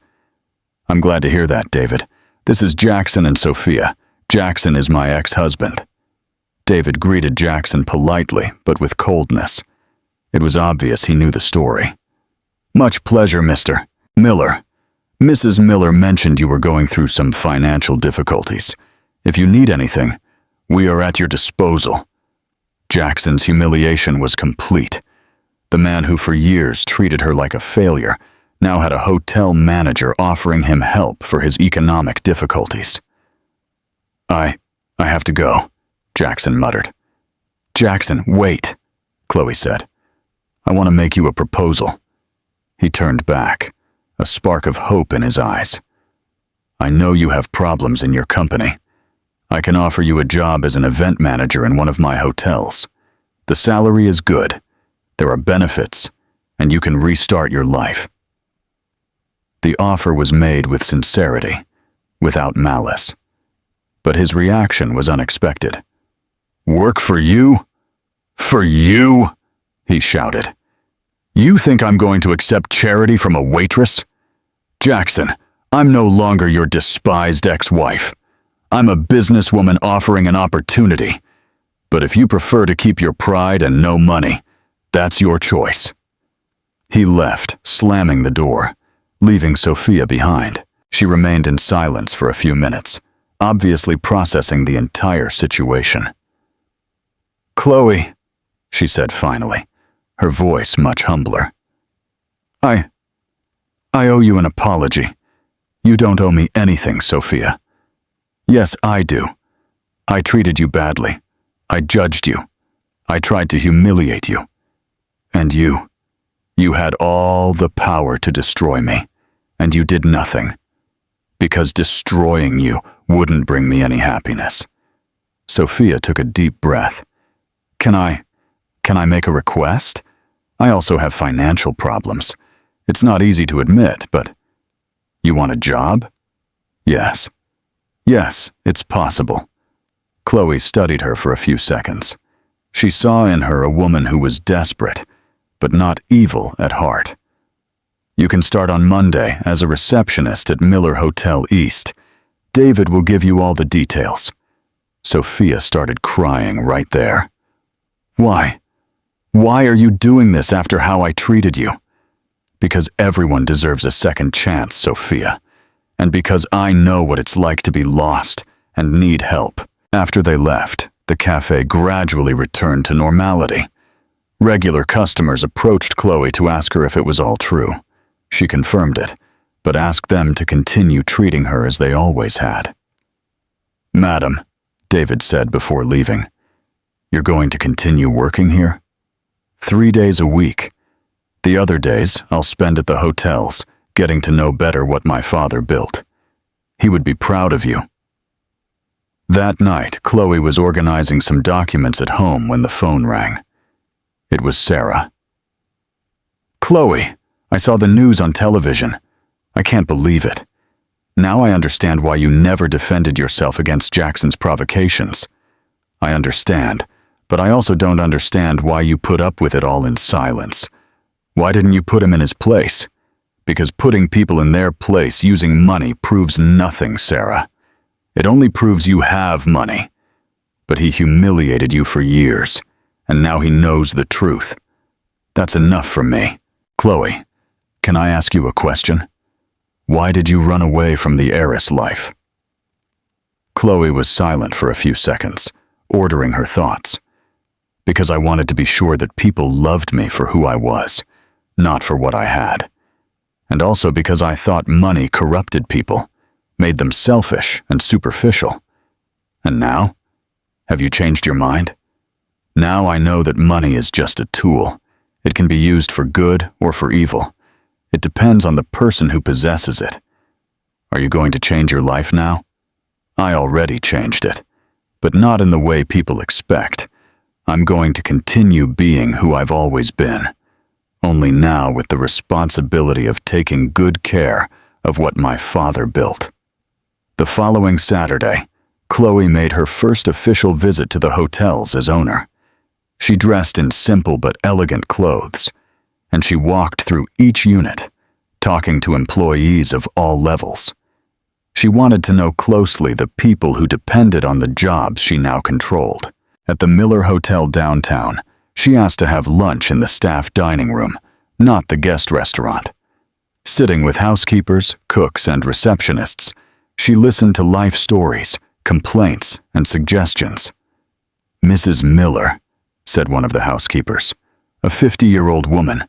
I'm glad to hear that, David. This is Jackson and Sophia. Jackson is my ex-husband. David greeted Jackson politely, but with coldness. It was obvious he knew the story. Much pleasure, Mr. Miller. Mrs. Miller mentioned you were going through some financial difficulties. If you need anything, we are at your disposal. Jackson's humiliation was complete. The man who for years treated her like a failure now had a hotel manager offering him help for his economic difficulties. I have to go, Jackson muttered. Jackson, wait, Chloe said. I want to make you a proposal. He turned back, a spark of hope in his eyes. I know you have problems in your company. I can offer you a job as an event manager in one of my hotels. The salary is good, there are benefits, and you can restart your life. The offer was made with sincerity, without malice. But his reaction was unexpected. Work for you? For you? He shouted. You think I'm going to accept charity from a waitress? Jackson, I'm no longer your despised ex-wife. I'm a businesswoman offering an opportunity. But if you prefer to keep your pride and no money, that's your choice. He left, slamming the door, leaving Sophia behind. She remained in silence for a few minutes, obviously processing the entire situation. Chloe, she said finally, her voice much humbler. I owe you an apology. You don't owe me anything, Sophia. Yes, I do. I treated you badly. I judged you. I tried to humiliate you. And you had all the power to destroy me, and you did nothing. Because destroying you wouldn't bring me any happiness. Sophia took a deep breath. Can I make a request? I also have financial problems. It's not easy to admit, but... You want a job? Yes. Yes, it's possible. Chloe studied her for a few seconds. She saw in her a woman who was desperate, but not evil at heart. You can start on Monday as a receptionist at Miller Hotel East. David will give you all the details. Sophia started crying right there. Why? Why are you doing this after how I treated you? Because everyone deserves a second chance, Sophia. And because I know what it's like to be lost and need help. After they left, the cafe gradually returned to normality. Regular customers approached Chloe to ask her if it was all true. She confirmed it, but asked them to continue treating her as they always had. Madam, David said before leaving, You're going to continue working here? 3 days a week. The other days, I'll spend at the hotels, getting to know better what my father built. He would be proud of you. That night, Chloe was organizing some documents at home when the phone rang. It was Sarah. Chloe, I saw the news on television. I can't believe it. Now I understand why you never defended yourself against Jackson's provocations. I understand, but I also don't understand why you put up with it all in silence. Why didn't you put him in his place? Because putting people in their place using money proves nothing, Sarah. It only proves you have money. But he humiliated you for years, and now he knows the truth. That's enough for me. Chloe, can I ask you a question? Why did you run away from the heiress life? Chloe was silent for a few seconds, ordering her thoughts. Because I wanted to be sure that people loved me for who I was, not for what I had. And also because I thought money corrupted people, made them selfish and superficial. And now? Have you changed your mind? Now I know that money is just a tool. It can be used for good or for evil. It depends on the person who possesses it. Are you going to change your life now? I already changed it, but not in the way people expect. I'm going to continue being who I've always been, only now with the responsibility of taking good care of what my father built. The following Saturday, Chloe made her first official visit to the hotels as owner. She dressed in simple but elegant clothes, and she walked through each unit, talking to employees of all levels. She wanted to know closely the people who depended on the jobs she now controlled. At the Miller Hotel downtown, she asked to have lunch in the staff dining room, not the guest restaurant. Sitting with housekeepers, cooks, and receptionists, she listened to life stories, complaints, and suggestions. Mrs. Miller, said one of the housekeepers, a 50-year-old woman,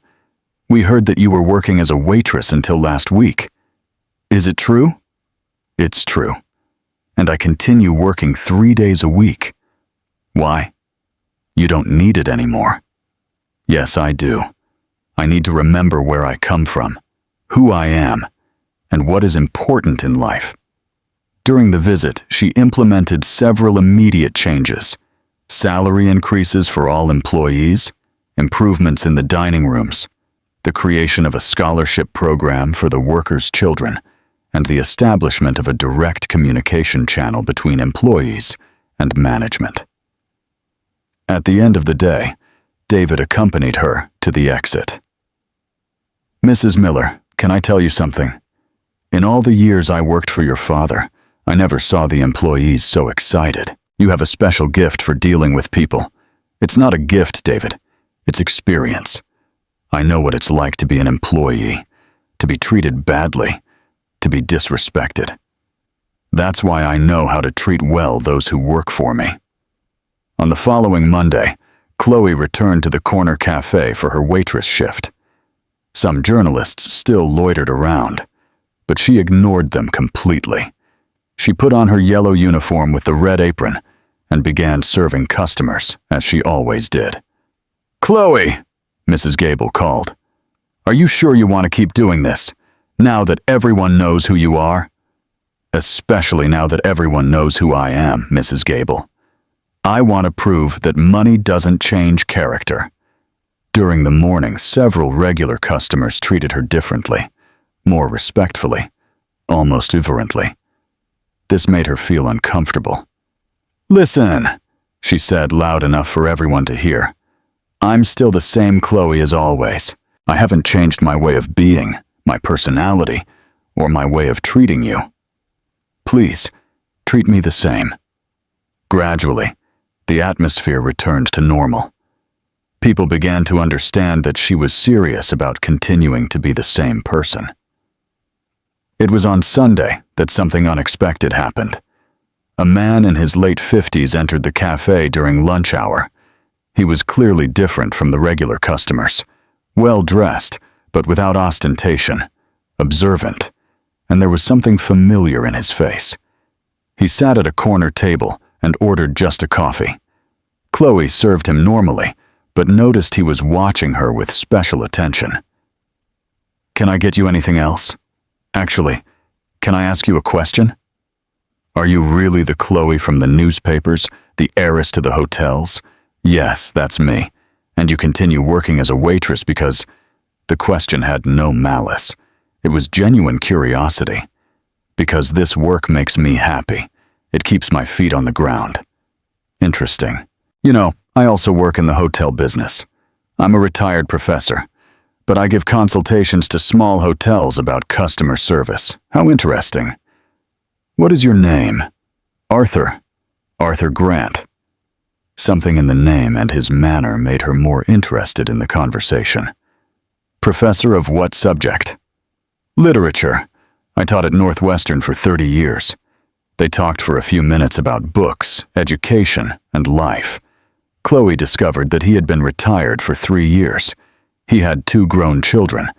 we heard that you were working as a waitress until last week. Is it true? It's true. And I continue working 3 days a week. Why? You don't need it anymore. Yes, I do. I need to remember where I come from, who I am, and what is important in life. During the visit, she implemented several immediate changes: salary increases for all employees, improvements in the dining rooms, the creation of a scholarship program for the workers' children, and the establishment of a direct communication channel between employees and management. At the end of the day, David accompanied her to the exit. Mrs. Miller, can I tell you something? In all the years I worked for your father, I never saw the employees so excited. You have a special gift for dealing with people. It's not a gift, David. It's experience. I know what it's like to be an employee, to be treated badly, to be disrespected. That's why I know how to treat well those who work for me. On the following Monday, Chloe returned to the corner cafe for her waitress shift. Some journalists still loitered around, but she ignored them completely. She put on her yellow uniform with the red apron and began serving customers, as she always did. Chloe, Mrs. Gable called. Are you sure you want to keep doing this, now that everyone knows who you are? Especially now that everyone knows who I am, Mrs. Gable. I want to prove that money doesn't change character. During the morning, several regular customers treated her differently, more respectfully, almost irreverently. This made her feel uncomfortable. Listen, she said loud enough for everyone to hear. I'm still the same Chloe as always. I haven't changed my way of being, my personality, or my way of treating you. Please, treat me the same. Gradually, the atmosphere returned to normal. People began to understand that she was serious about continuing to be the same person. It was on Sunday that something unexpected happened. A man in his late 50s entered the cafe during lunch hour. He was clearly different from the regular customers, well-dressed, but without ostentation, observant, and there was something familiar in his face. He sat at a corner table and ordered just a coffee. Chloe served him normally, but noticed he was watching her with special attention. "Can I get you anything else? Actually, can I ask you a question? Are you really the Chloe from the newspapers, the heiress to the hotels?" "Yes, that's me. And you continue working as a waitress because..." The question had no malice. It was genuine curiosity. "Because this work makes me happy. It keeps my feet on the ground." "Interesting. You know, I also work in the hotel business. I'm a retired professor, but I give consultations to small hotels about customer service. How interesting. What is your name?" "Arthur. Arthur Grant." Something in the name and his manner made her more interested in the conversation. "Professor of what subject?" "Literature. I taught at Northwestern for 30 years. They talked for a few minutes about books, education, and life. Chloe discovered that he had been retired for 3 years. He had 2 grown children,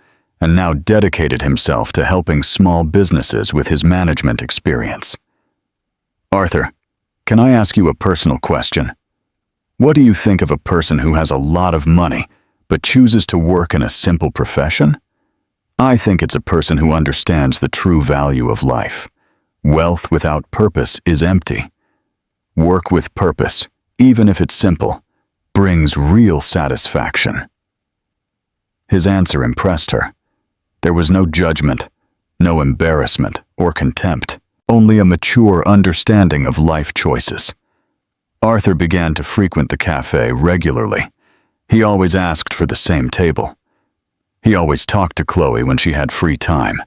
and now dedicated himself to helping small businesses with his management experience. "Arthur, can I ask you a personal question? What do you think of a person who has a lot of money, but chooses to work in a simple profession? I think it's a person who understands the true value of life. Wealth without purpose is empty. Work with purpose, even if it's simple, brings real satisfaction." His answer impressed her. There was no judgment, no embarrassment or contempt, only a mature understanding of life choices. Arthur began to frequent the cafe regularly. He always asked for the same table. He always talked to Chloe when she had free time.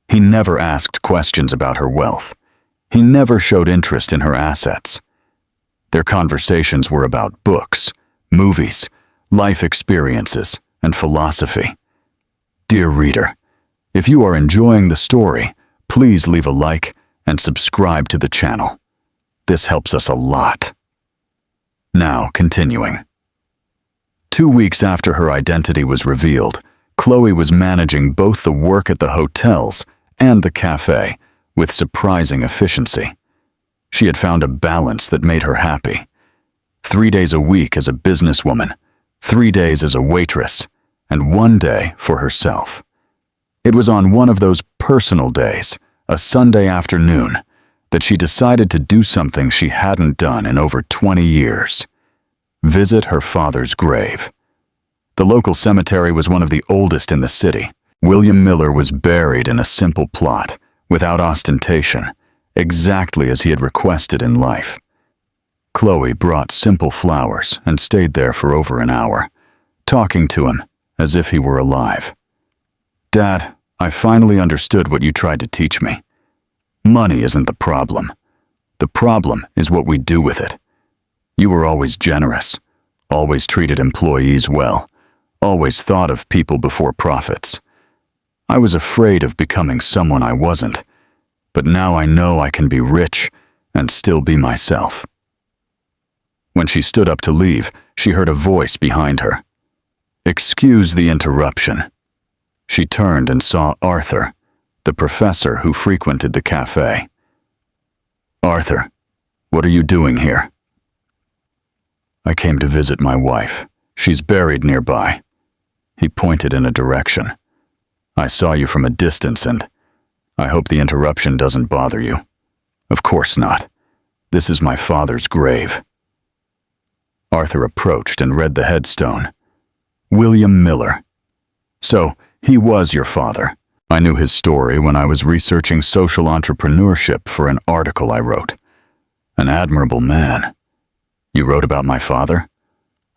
He never asked questions about her wealth. He never showed interest in her assets. Their conversations were about books, movies, life experiences, and philosophy. Dear reader, if you are enjoying the story, please leave a like and subscribe to the channel. This helps us a lot. Now, continuing. 2 weeks after her identity was revealed, Chloe was managing both the work at the hotels and the cafe with surprising efficiency. She had found a balance that made her happy. 3 days a week as a businesswoman, 3 days as a waitress, and 1 day for herself. It was on one of those personal days, a Sunday afternoon, that she decided to do something she hadn't done in over 20 years. Visit her father's grave. The local cemetery was one of the oldest in the city. William Miller was buried in a simple plot, without ostentation, exactly as he had requested in life. Chloe brought simple flowers and stayed there for over an hour, talking to him as if he were alive. "Dad, I finally understood what you tried to teach me. Money isn't the problem. The problem is what we do with it. You were always generous, always treated employees well, always thought of people before profits. I was afraid of becoming someone I wasn't, but now I know I can be rich and still be myself." When she stood up to leave, she heard a voice behind her. "Excuse the interruption." She turned and saw Arthur, the professor who frequented the cafe. "Arthur, what are you doing here?" "I came to visit my wife. She's buried nearby." He pointed in a direction. "I saw you from a distance and I hope the interruption doesn't bother you." "Of course not. This is my father's grave." Arthur approached and read the headstone. "William Miller. So, he was your father. I knew his story when I was researching social entrepreneurship for an article I wrote. An admirable man. You wrote about my father?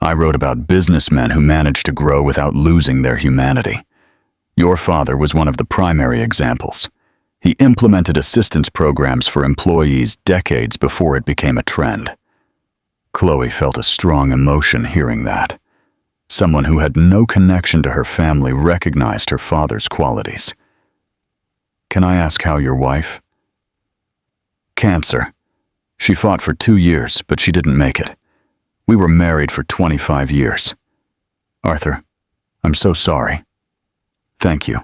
I wrote about businessmen who managed to grow without losing their humanity. Your father was one of the primary examples. He implemented assistance programs for employees decades before it became a trend." Chloe felt a strong emotion hearing that. Someone who had no connection to her family recognized her father's qualities. "Can I ask how your wife?" "Cancer. She fought for 2 years, but she didn't make it. We were married for 25 years. Arthur, I'm so sorry." "Thank you.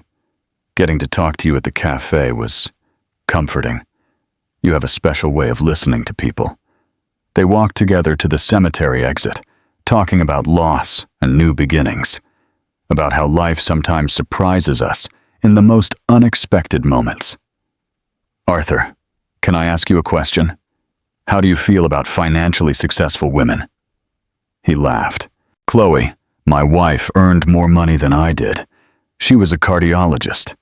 Getting to talk to you at the cafe was comforting. You have a special way of listening to people. They walked together to the cemetery exit, talking about loss and new beginnings, about how life sometimes surprises us in the most unexpected moments. "Arthur, can I ask you a question? How do you feel about financially successful women?" He laughed. "Chloe, my wife, earned more money than I did. She was a cardiologist.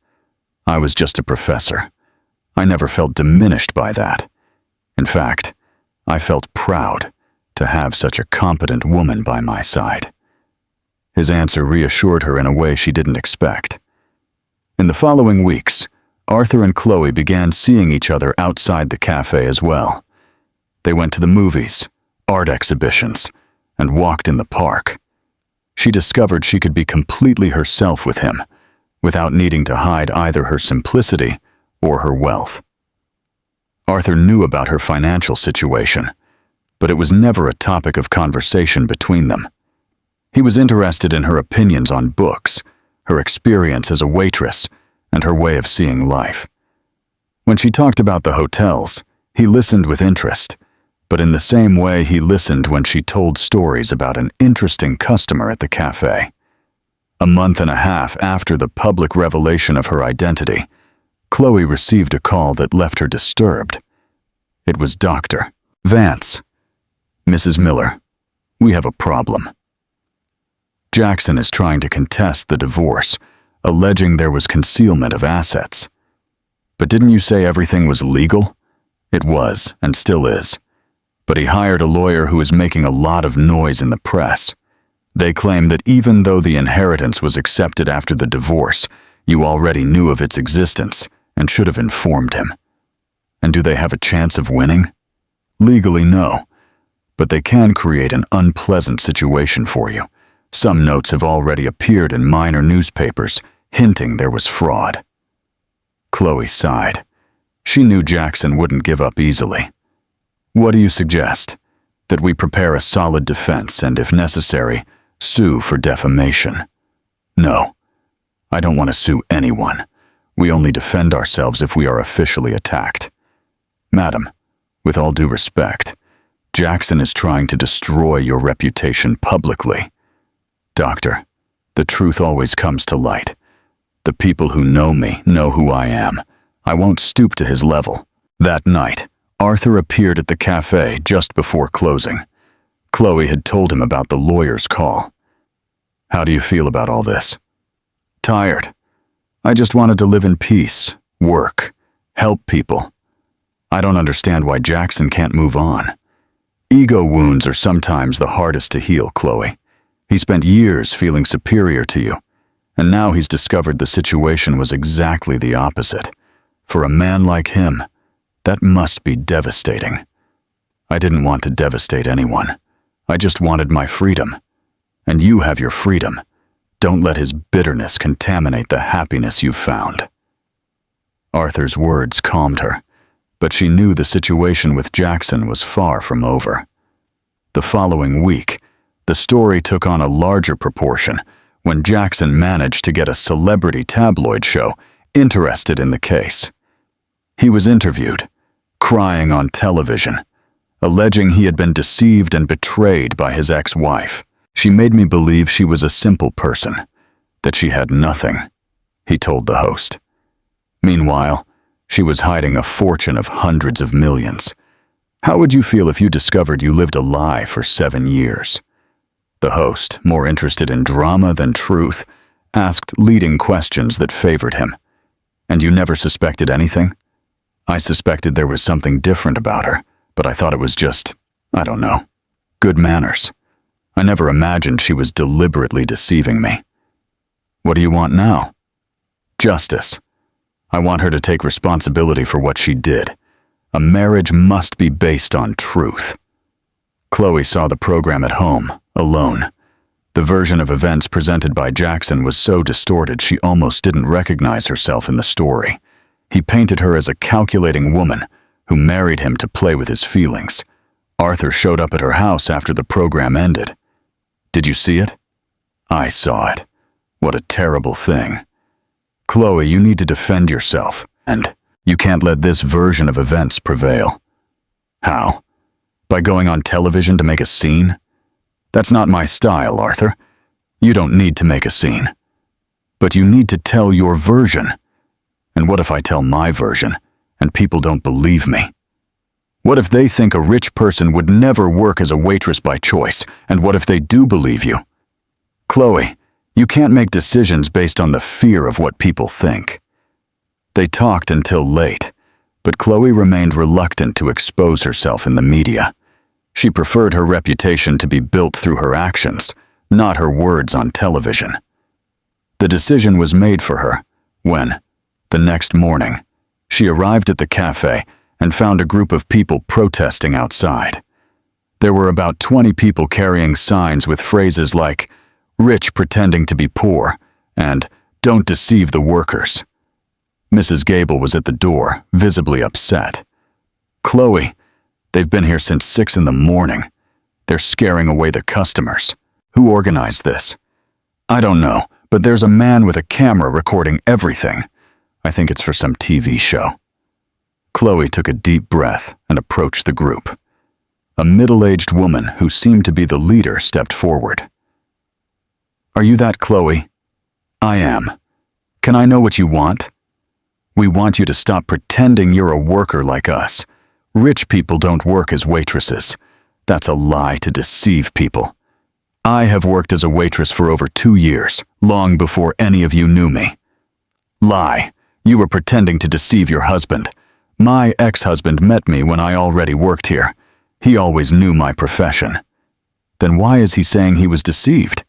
I was just a professor. I never felt diminished by that. In fact, I felt proud to have such a competent woman by my side." His answer reassured her in a way she didn't expect. In the following weeks, Arthur and Chloe began seeing each other outside the cafe as well. They went to the movies, art exhibitions, and walked in the park. She discovered she could be completely herself with him, without needing to hide either her simplicity or her wealth. Arthur knew about her financial situation, but it was never a topic of conversation between them. He was interested in her opinions on books, her experience as a waitress, and her way of seeing life. When she talked about the hotels, he listened with interest, but in the same way he listened when she told stories about an interesting customer at the cafe. A month and a half after the public revelation of her identity, Chloe received a call that left her disturbed. It was Dr. Vance. "Mrs. Miller, we have a problem. Jackson is trying to contest the divorce, alleging there was concealment of assets. But didn't you say everything was legal?" "It was, and still is. But he hired a lawyer who is making a lot of noise in the press. They claim that even though the inheritance was accepted after the divorce, you already knew of its existence and should have informed him. And do they have a chance of winning?" "Legally, no. But they can create an unpleasant situation for you. Some notes have already appeared in minor newspapers, hinting there was fraud." Chloe sighed. She knew Jackson wouldn't give up easily. "What do you suggest? That we prepare a solid defense and, if necessary, sue for defamation?" "No. I don't want to sue anyone. We only defend ourselves if we are officially attacked. Madam, with all due respect, Jackson is trying to destroy your reputation publicly. Doctor, the truth always comes to light. The people who know me know who I am. I won't stoop to his level." That night, Arthur appeared at the cafe just before closing. Chloe had told him about the lawyer's call. "How do you feel about all this?" "Tired. I just wanted to live in peace, work, help people. I don't understand why Jackson can't move on. Ego wounds are sometimes the hardest to heal, Chloe. He spent years feeling superior to you, and now he's discovered the situation was exactly the opposite. For a man like him, that must be devastating. I didn't want to devastate anyone. I just wanted my freedom. And you have your freedom. Don't let his bitterness contaminate the happiness you've found." Arthur's words calmed her, but she knew the situation with Jackson was far from over. The following week, the story took on a larger proportion when Jackson managed to get a celebrity tabloid show interested in the case. He was interviewed, crying on television, alleging he had been deceived and betrayed by his ex-wife. "She made me believe she was a simple person, that she had nothing," he told the host. Meanwhile, she was hiding a fortune of hundreds of millions. "How would you feel if you discovered you lived a lie for 7 years?" The host, more interested in drama than truth, asked leading questions that favored him. "And you never suspected anything?" "I suspected there was something different about her, but I thought it was just, I don't know, good manners. I never imagined she was deliberately deceiving me." "What do you want now?" "Justice. I want her to take responsibility for what she did. A marriage must be based on truth." Chloe saw the program at home, alone. The version of events presented by Jackson was so distorted she almost didn't recognize herself in the story. He painted her as a calculating woman who married him to play with his feelings. Arthur showed up at her house after the program ended. "Did you see it?" "I saw it. What a terrible thing. Chloe, you need to defend yourself, and you can't let this version of events prevail." "How?" By going on television to make a scene? That's not my style, Arthur. You don't need to make a scene. But you need to tell your version. And what if I tell my version, and people don't believe me? What if they think a rich person would never work as a waitress by choice, and what if they do believe you? Chloe, you can't make decisions based on the fear of what people think. They talked until late, but Chloe remained reluctant to expose herself in the media. She preferred her reputation to be built through her actions, not her words on television. The decision was made for her when, the next morning, she arrived at the cafe and found a group of people protesting outside. There were about 20 people carrying signs with phrases like, "Rich pretending to be poor," and "Don't deceive the workers." Mrs. Gable was at the door, visibly upset. "Chloe, they've been here since 6 in the morning. They're scaring away the customers. Who organized this?" "I don't know, but there's a man with a camera recording everything. I think it's for some TV show." Chloe took a deep breath and approached the group. A middle-aged woman who seemed to be the leader stepped forward. "Are you that Chloe?" "I am. Can I know what you want?" "We want you to stop pretending you're a worker like us. Rich people don't work as waitresses. That's a lie to deceive people. I have worked as a waitress for over 2 years, long before any of you knew me." "Lie. You were pretending to deceive your husband. My ex-husband met me when I already worked here. He always knew my profession." "Then why is he saying he was deceived?"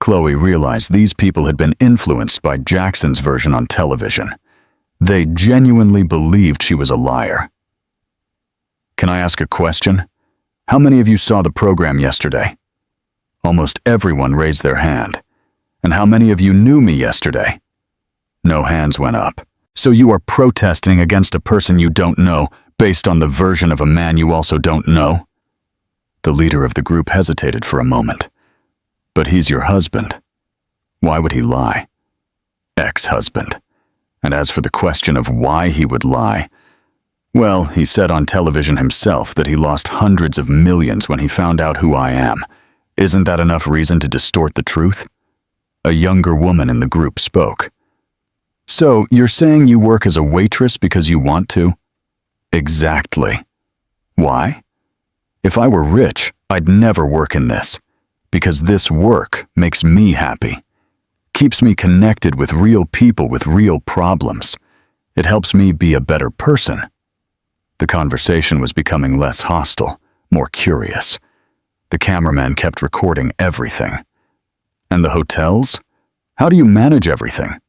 Chloe realized these people had been influenced by Jackson's version on television. They genuinely believed she was a liar. "Can I ask a question? How many of you saw the program yesterday?" Almost everyone raised their hand. "And how many of you knew me yesterday?" No hands went up. "So you are protesting against a person you don't know, based on the version of a man you also don't know?" The leader of the group hesitated for a moment. "But he's your husband. Why would he lie?" Ex-husband. And as for the question of why he would lie, well, he said on television himself that he lost hundreds of millions when he found out who I am. Isn't that enough reason to distort the truth? A younger woman in the group spoke. "So, you're saying you work as a waitress because you want to?" "Exactly. Why? If I were rich, I'd never work in this, because this work makes me happy. Keeps me connected with real people with real problems. It helps me be a better person." The conversation was becoming less hostile, more curious. The cameraman kept recording everything. "And the hotels? How do you manage everything?"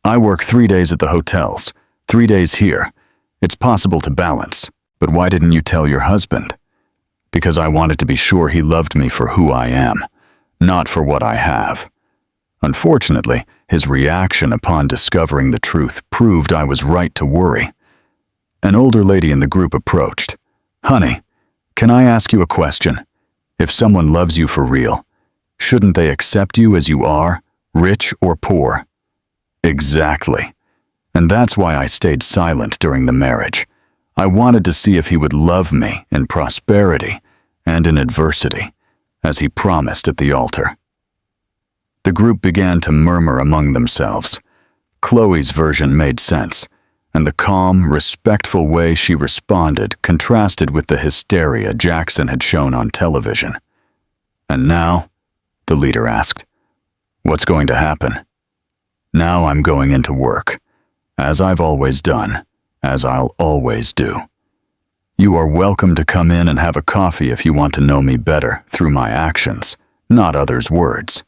"I work 3 days at the hotels, 3 days here. It's possible to balance. But why didn't you tell your husband?" "Because I wanted to be sure he loved me for who I am, not for what I have." Unfortunately, his reaction upon discovering the truth proved I was right to worry. An older lady in the group approached. "Honey, can I ask you a question? If someone loves you for real, shouldn't they accept you as you are, rich or poor?" "Exactly. And that's why I stayed silent during the marriage. I wanted to see if he would love me in prosperity and in adversity, as he promised at the altar." The group began to murmur among themselves. Chloe's version made sense, and the calm, respectful way she responded contrasted with the hysteria Jackson had shown on television. "And now?" the leader asked. "What's going to happen?" "Now I'm going into work, as I've always done, as I'll always do. You are welcome to come in and have a coffee if you want to know me better through my actions, not others' words."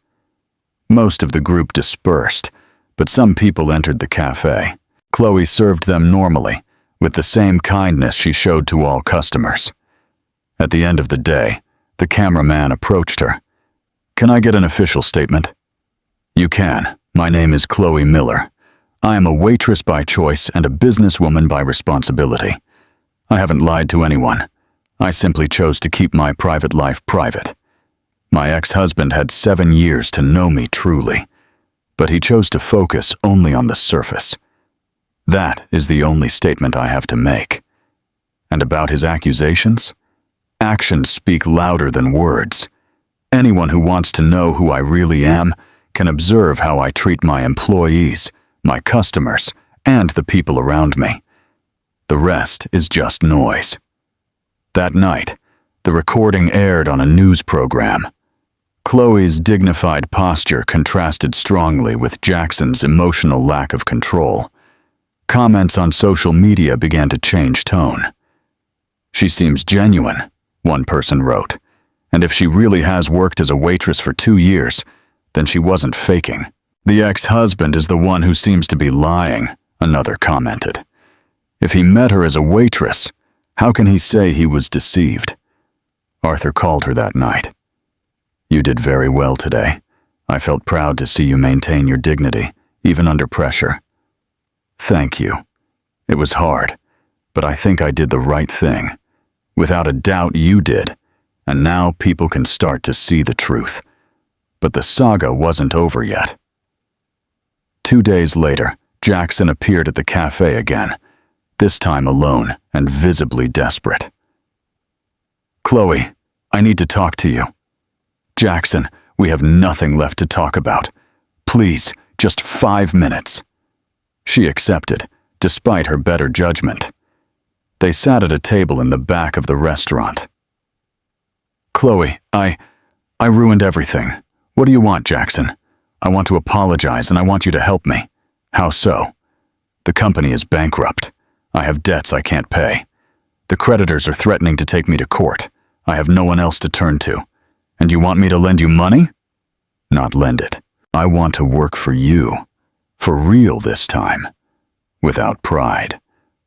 Most of the group dispersed, but some people entered the cafe. Chloe served them normally, with the same kindness she showed to all customers. At the end of the day, the cameraman approached her. "Can I get an official statement?" "You can. My name is Chloe Miller. I am a waitress by choice and a businesswoman by responsibility. I haven't lied to anyone. I simply chose to keep my private life private. My ex-husband had 7 years to know me truly, but he chose to focus only on the surface. That is the only statement I have to make. And about his accusations? Actions speak louder than words. Anyone who wants to know who I really am can observe how I treat my employees, my customers, and the people around me. The rest is just noise. That night, the recording aired on a news program. Chloe's dignified posture contrasted strongly with Jackson's emotional lack of control. Comments on social media began to change tone. "She seems genuine," one person wrote, "and if she really has worked as a waitress for 2 years, then she wasn't faking. The ex-husband is the one who seems to be lying," another commented. "If he met her as a waitress, how can he say he was deceived?" Arthur called her that night. "You did very well today. I felt proud to see you maintain your dignity, even under pressure." "Thank you. It was hard, but I think I did the right thing. Without a doubt you did, and now people can start to see the truth. But the saga wasn't over yet." 2 days later, Jackson appeared at the cafe again, this time alone and visibly desperate. "Chloe, I need to talk to you." "Jackson, we have nothing left to talk about. Please, just 5 minutes." She accepted, despite her better judgment. They sat at a table in the back of the restaurant. "Chloe, I ruined everything. What do you want, Jackson? I want to apologize and I want you to help me." "How so?" "The company is bankrupt. I have debts I can't pay. The creditors are threatening to take me to court. I have no one else to turn to. And you want me to lend you money?" "Not lend it. I want to work for you. For real this time. Without pride.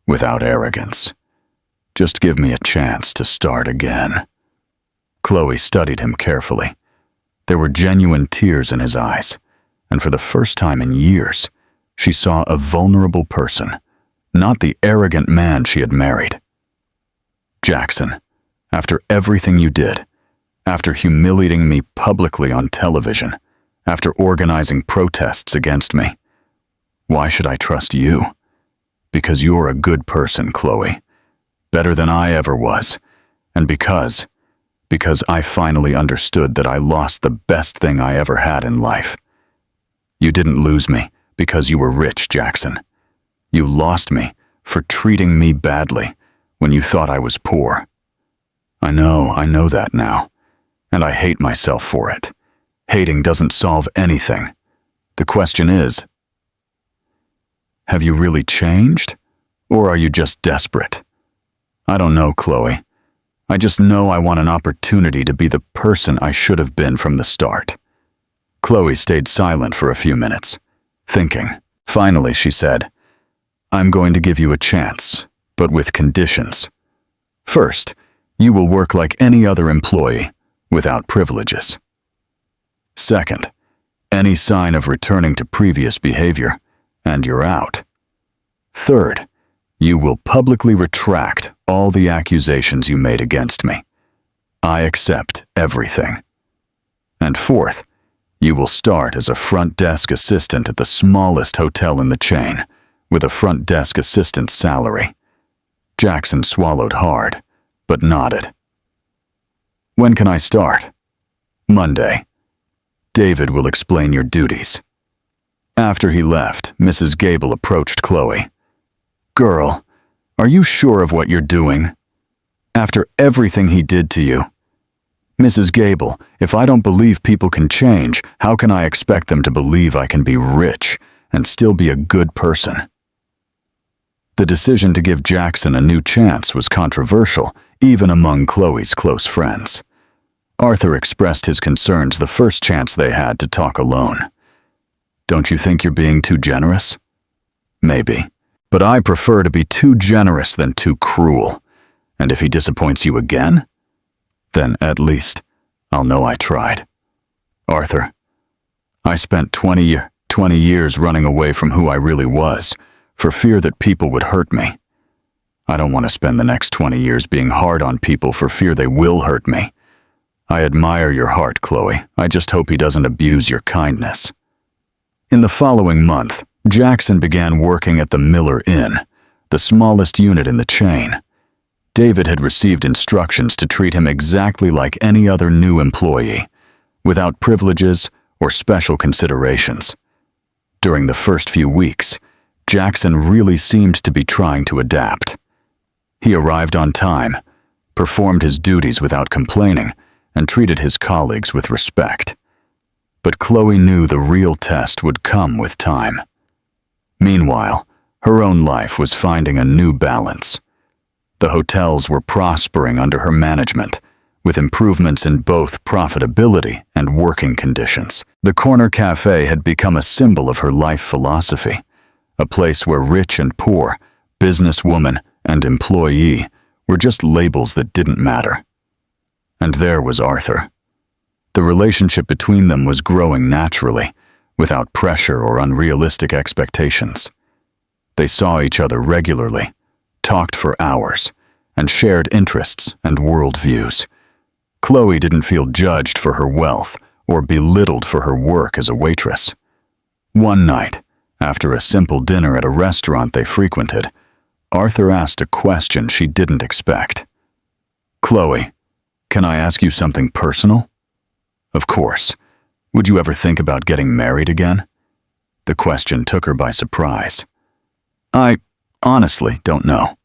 Without arrogance. Just give me a chance to start again." Chloe studied him carefully. There were genuine tears in his eyes, and for the first time in years, she saw a vulnerable person, not the arrogant man she had married. "Jackson, after everything you did, after humiliating me publicly on television, after organizing protests against me, why should I trust you? Because you're a good person, Chloe. Better than I ever was, and because I finally understood that I lost the best thing I ever had in life. You didn't lose me because you were rich, Jackson. You lost me for treating me badly when you thought I was poor. I know that now, and I hate myself for it. Hating doesn't solve anything. The question is, have you really changed, or are you just desperate? I don't know, Chloe. I just know I want an opportunity to be the person I should have been from the start." Chloe stayed silent for a few minutes, thinking. Finally, she said, "I'm going to give you a chance, but with conditions. First, you will work like any other employee, without privileges. Second, any sign of returning to previous behavior, and you're out. Third, you will publicly retract all the accusations you made against me. I accept everything. And fourth, you will start as a front desk assistant at the smallest hotel in the chain, with a front desk assistant's salary." Jackson swallowed hard, but nodded. "When can I start?" "Monday. David will explain your duties." After he left, Mrs. Gable approached Chloe. "Girl, are you sure of what you're doing? After everything he did to you?" "Mrs. Gable, if I don't believe people can change, how can I expect them to believe I can be rich and still be a good person?" The decision to give Jackson a new chance was controversial, even among Chloe's close friends. Arthur expressed his concerns the first chance they had to talk alone. "Don't you think you're being too generous?" "Maybe. But I prefer to be too generous than too cruel. And if he disappoints you again, then at least I'll know I tried. Arthur, I spent 20 years running away from who I really was, for fear that people would hurt me. I don't want to spend the next 20 years being hard on people for fear they will hurt me. I admire your heart, Chloe. I just hope he doesn't abuse your kindness." In the following month, Jackson began working at the Miller Inn, the smallest unit in the chain. David had received instructions to treat him exactly like any other new employee, without privileges or special considerations. During the first few weeks, Jackson really seemed to be trying to adapt. He arrived on time, performed his duties without complaining, and treated his colleagues with respect. But Chloe knew the real test would come with time. Meanwhile, her own life was finding a new balance. The hotels were prospering under her management, with improvements in both profitability and working conditions. The corner cafe had become a symbol of her life philosophy, a place where rich and poor, businesswoman and employee were just labels that didn't matter. And there was Arthur. The relationship between them was growing naturally, without pressure or unrealistic expectations. They saw each other regularly, talked for hours, and shared interests and worldviews. Chloe didn't feel judged for her wealth or belittled for her work as a waitress. One night, after a simple dinner at a restaurant they frequented, Arthur asked a question she didn't expect. "Chloe, can I ask you something personal?" "Of course. Would you ever think about getting married again?" The question took her by surprise. "I honestly don't know.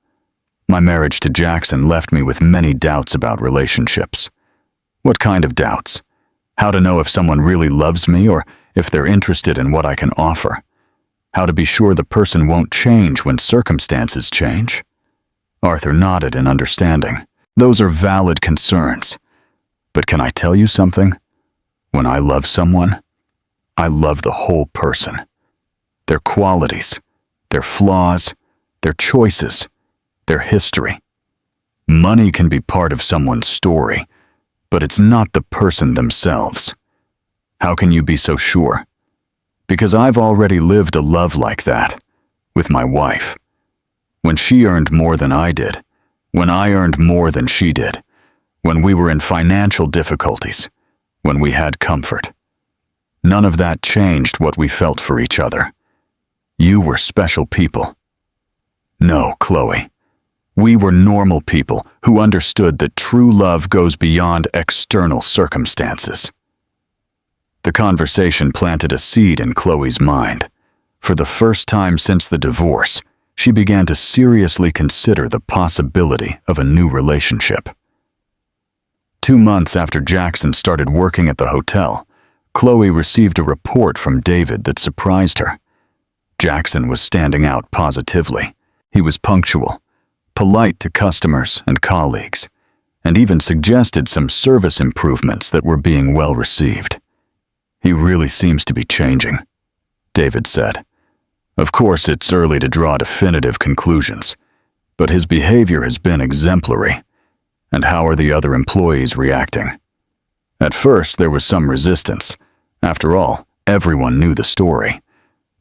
My marriage to Jackson left me with many doubts about relationships." "What kind of doubts?" "How to know if someone really loves me or if they're interested in what I can offer. How to be sure the person won't change when circumstances change." Arthur nodded in understanding. "Those are valid concerns. But can I tell you something? When I love someone, I love the whole person. Their qualities, their flaws, their choices, their history. Money can be part of someone's story, but it's not the person themselves. How can you be so sure? Because I've already lived a love like that, with my wife. When she earned more than I did, when I earned more than she did, when we were in financial difficulties, when we had comfort. None of that changed what we felt for each other. You were special people. No, Chloe. We were normal people who understood that true love goes beyond external circumstances." The conversation planted a seed in Chloe's mind. For the first time since the divorce, she began to seriously consider the possibility of a new relationship. 2 months after Jackson started working at the hotel, Chloe received a report from David that surprised her. Jackson was standing out positively. He was punctual, polite to customers and colleagues, and even suggested some service improvements that were being well received. "He really seems to be changing," David said. "Of course, it's early to draw definitive conclusions, but his behavior has been exemplary. And how are the other employees reacting?" At first, there was some resistance. After all, everyone knew the story.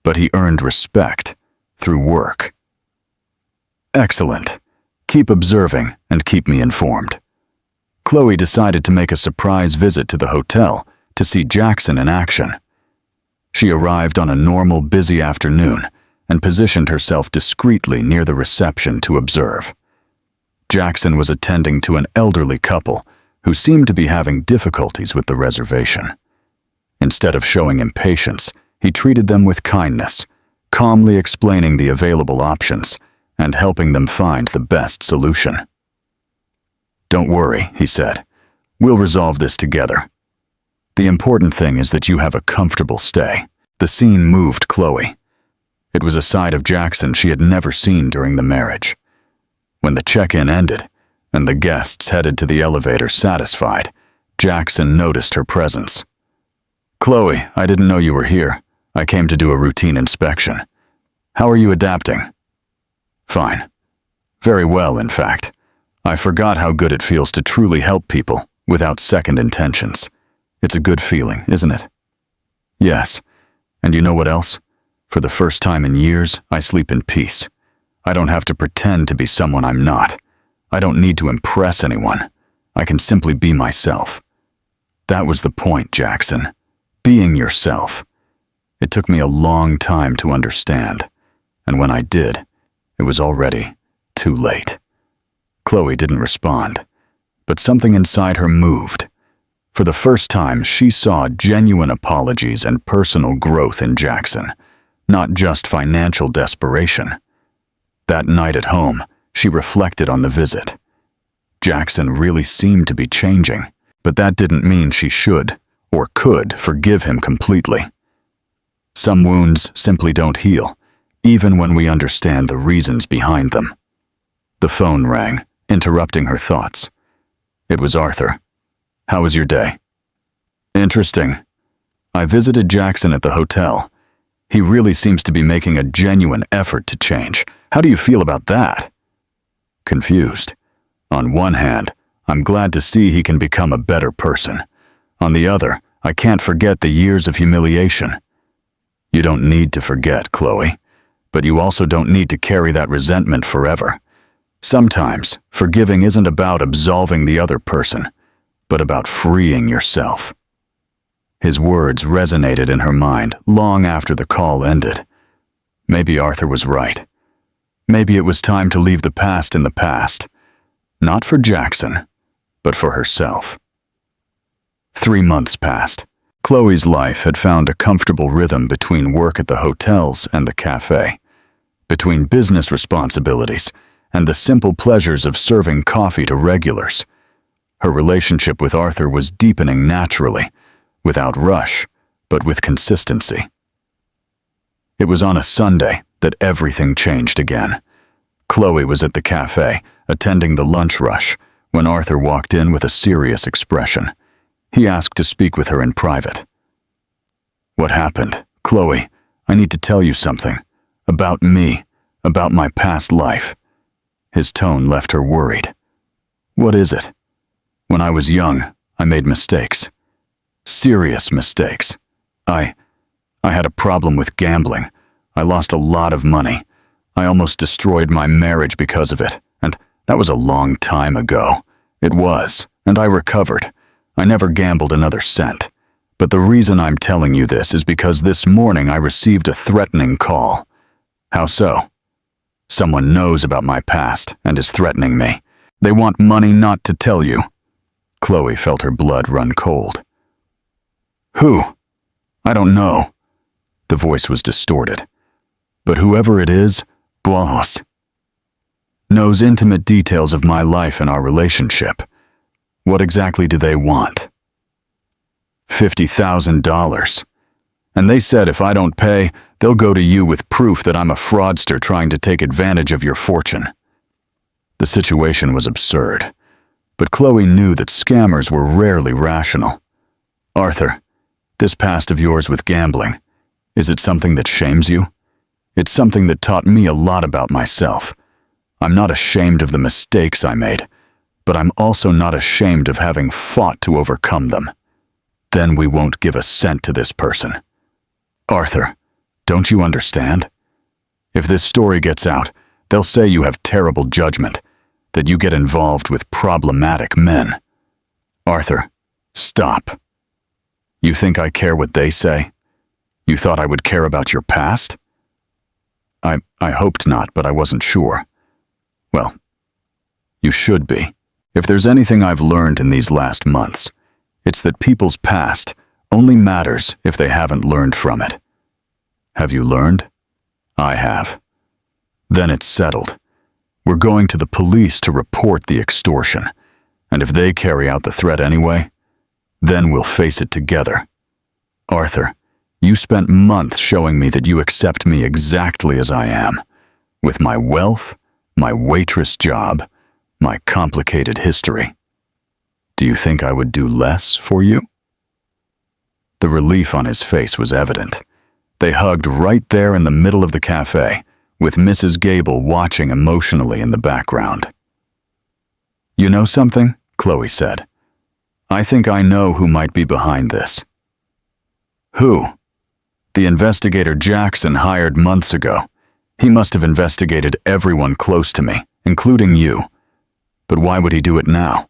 But he earned respect through work. "Excellent. Keep observing and keep me informed." Chloe decided to make a surprise visit to the hotel to see Jackson in action. She arrived on a normal, busy afternoon and positioned herself discreetly near the reception to observe. Jackson was attending to an elderly couple who seemed to be having difficulties with the reservation. Instead of showing impatience, he treated them with kindness, calmly explaining the available options and helping them find the best solution. "Don't worry," he said. "We'll resolve this together. The important thing is that you have a comfortable stay." The scene moved Chloe. It was a side of Jackson she had never seen during the marriage. When the check-in ended, and the guests headed to the elevator satisfied, Jackson noticed her presence. "Chloe, I didn't know you were here. I came to do a routine inspection. How are you adapting?" "Fine. Very well, in fact. I forgot how good it feels to truly help people without second intentions. It's a good feeling, isn't it?" "Yes. And you know what else? For the first time in years, I sleep in peace. I don't have to pretend to be someone I'm not. I don't need to impress anyone. I can simply be myself." That was the point, Jackson. Being yourself. It took me a long time to understand, and when I did, it was already too late. Chloe didn't respond, but something inside her moved. For the first time, she saw genuine apologies and personal growth in Jackson, not just financial desperation. That night at home, she reflected on the visit. Jackson really seemed to be changing, but that didn't mean she should or could forgive him completely. Some wounds simply don't heal, even when we understand the reasons behind them. The phone rang, interrupting her thoughts. It was Arthur. How was your day? Interesting. I visited Jackson at the hotel. He really seems to be making a genuine effort to change. How do you feel about that? Confused. On one hand, I'm glad to see he can become a better person. On the other, I can't forget the years of humiliation. You don't need to forget, Chloe, but you also don't need to carry that resentment forever. Sometimes, forgiving isn't about absolving the other person, but about freeing yourself. His words resonated in her mind long after the call ended. Maybe Arthur was right. Maybe it was time to leave the past in the past. Not for Jackson, but for herself. 3 months passed. Chloe's life had found a comfortable rhythm between work at the hotels and the cafe, between business responsibilities and the simple pleasures of serving coffee to regulars. Her relationship with Arthur was deepening naturally, without rush, but with consistency. It was on a Sunday that everything changed again. Chloe was at the cafe, attending the lunch rush, when Arthur walked in with a serious expression. He asked to speak with her in private. What happened? Chloe, I need to tell you something. About me, about my past life. His tone left her worried. What is it? When I was young, I made mistakes. Serious mistakes. I had a problem with gambling. I lost a lot of money. I almost destroyed my marriage because of it, and that was a long time ago. It was, and I recovered. I never gambled another cent. But the reason I'm telling you this is because this morning I received a threatening call. How so? Someone knows about my past and is threatening me. They want money not to tell you. Chloe felt her blood run cold. Who? I don't know. The voice was distorted. But whoever it is, boss, knows intimate details of my life and our relationship. What exactly do they want? $50,000. And they said if I don't pay, they'll go to you with proof that I'm a fraudster trying to take advantage of your fortune. The situation was absurd, but Chloe knew that scammers were rarely rational. Arthur, this past of yours with gambling, is it something that shames you? It's something that taught me a lot about myself. I'm not ashamed of the mistakes I made, but I'm also not ashamed of having fought to overcome them. Then we won't give a cent to this person. Arthur, don't you understand? If this story gets out, they'll say you have terrible judgment, that you get involved with problematic men. Arthur, stop. You think I care what they say? You thought I would care about your past? I hoped not, but I wasn't sure. Well, you should be. If there's anything I've learned in these last months, it's that people's past only matters if they haven't learned from it. Have you learned? I have. Then it's settled. We're going to the police to report the extortion, and if they carry out the threat anyway, then we'll face it together. Arthur, you spent months showing me that you accept me exactly as I am, with my wealth, my waitress job, my complicated history. Do you think I would do less for you? The relief on his face was evident. They hugged right there in the middle of the cafe, with Mrs. Gable watching emotionally in the background. You know something? Chloe said. I think I know who might be behind this. Who? The investigator Jackson hired months ago. He must have investigated everyone close to me, including you. But why would he do it now?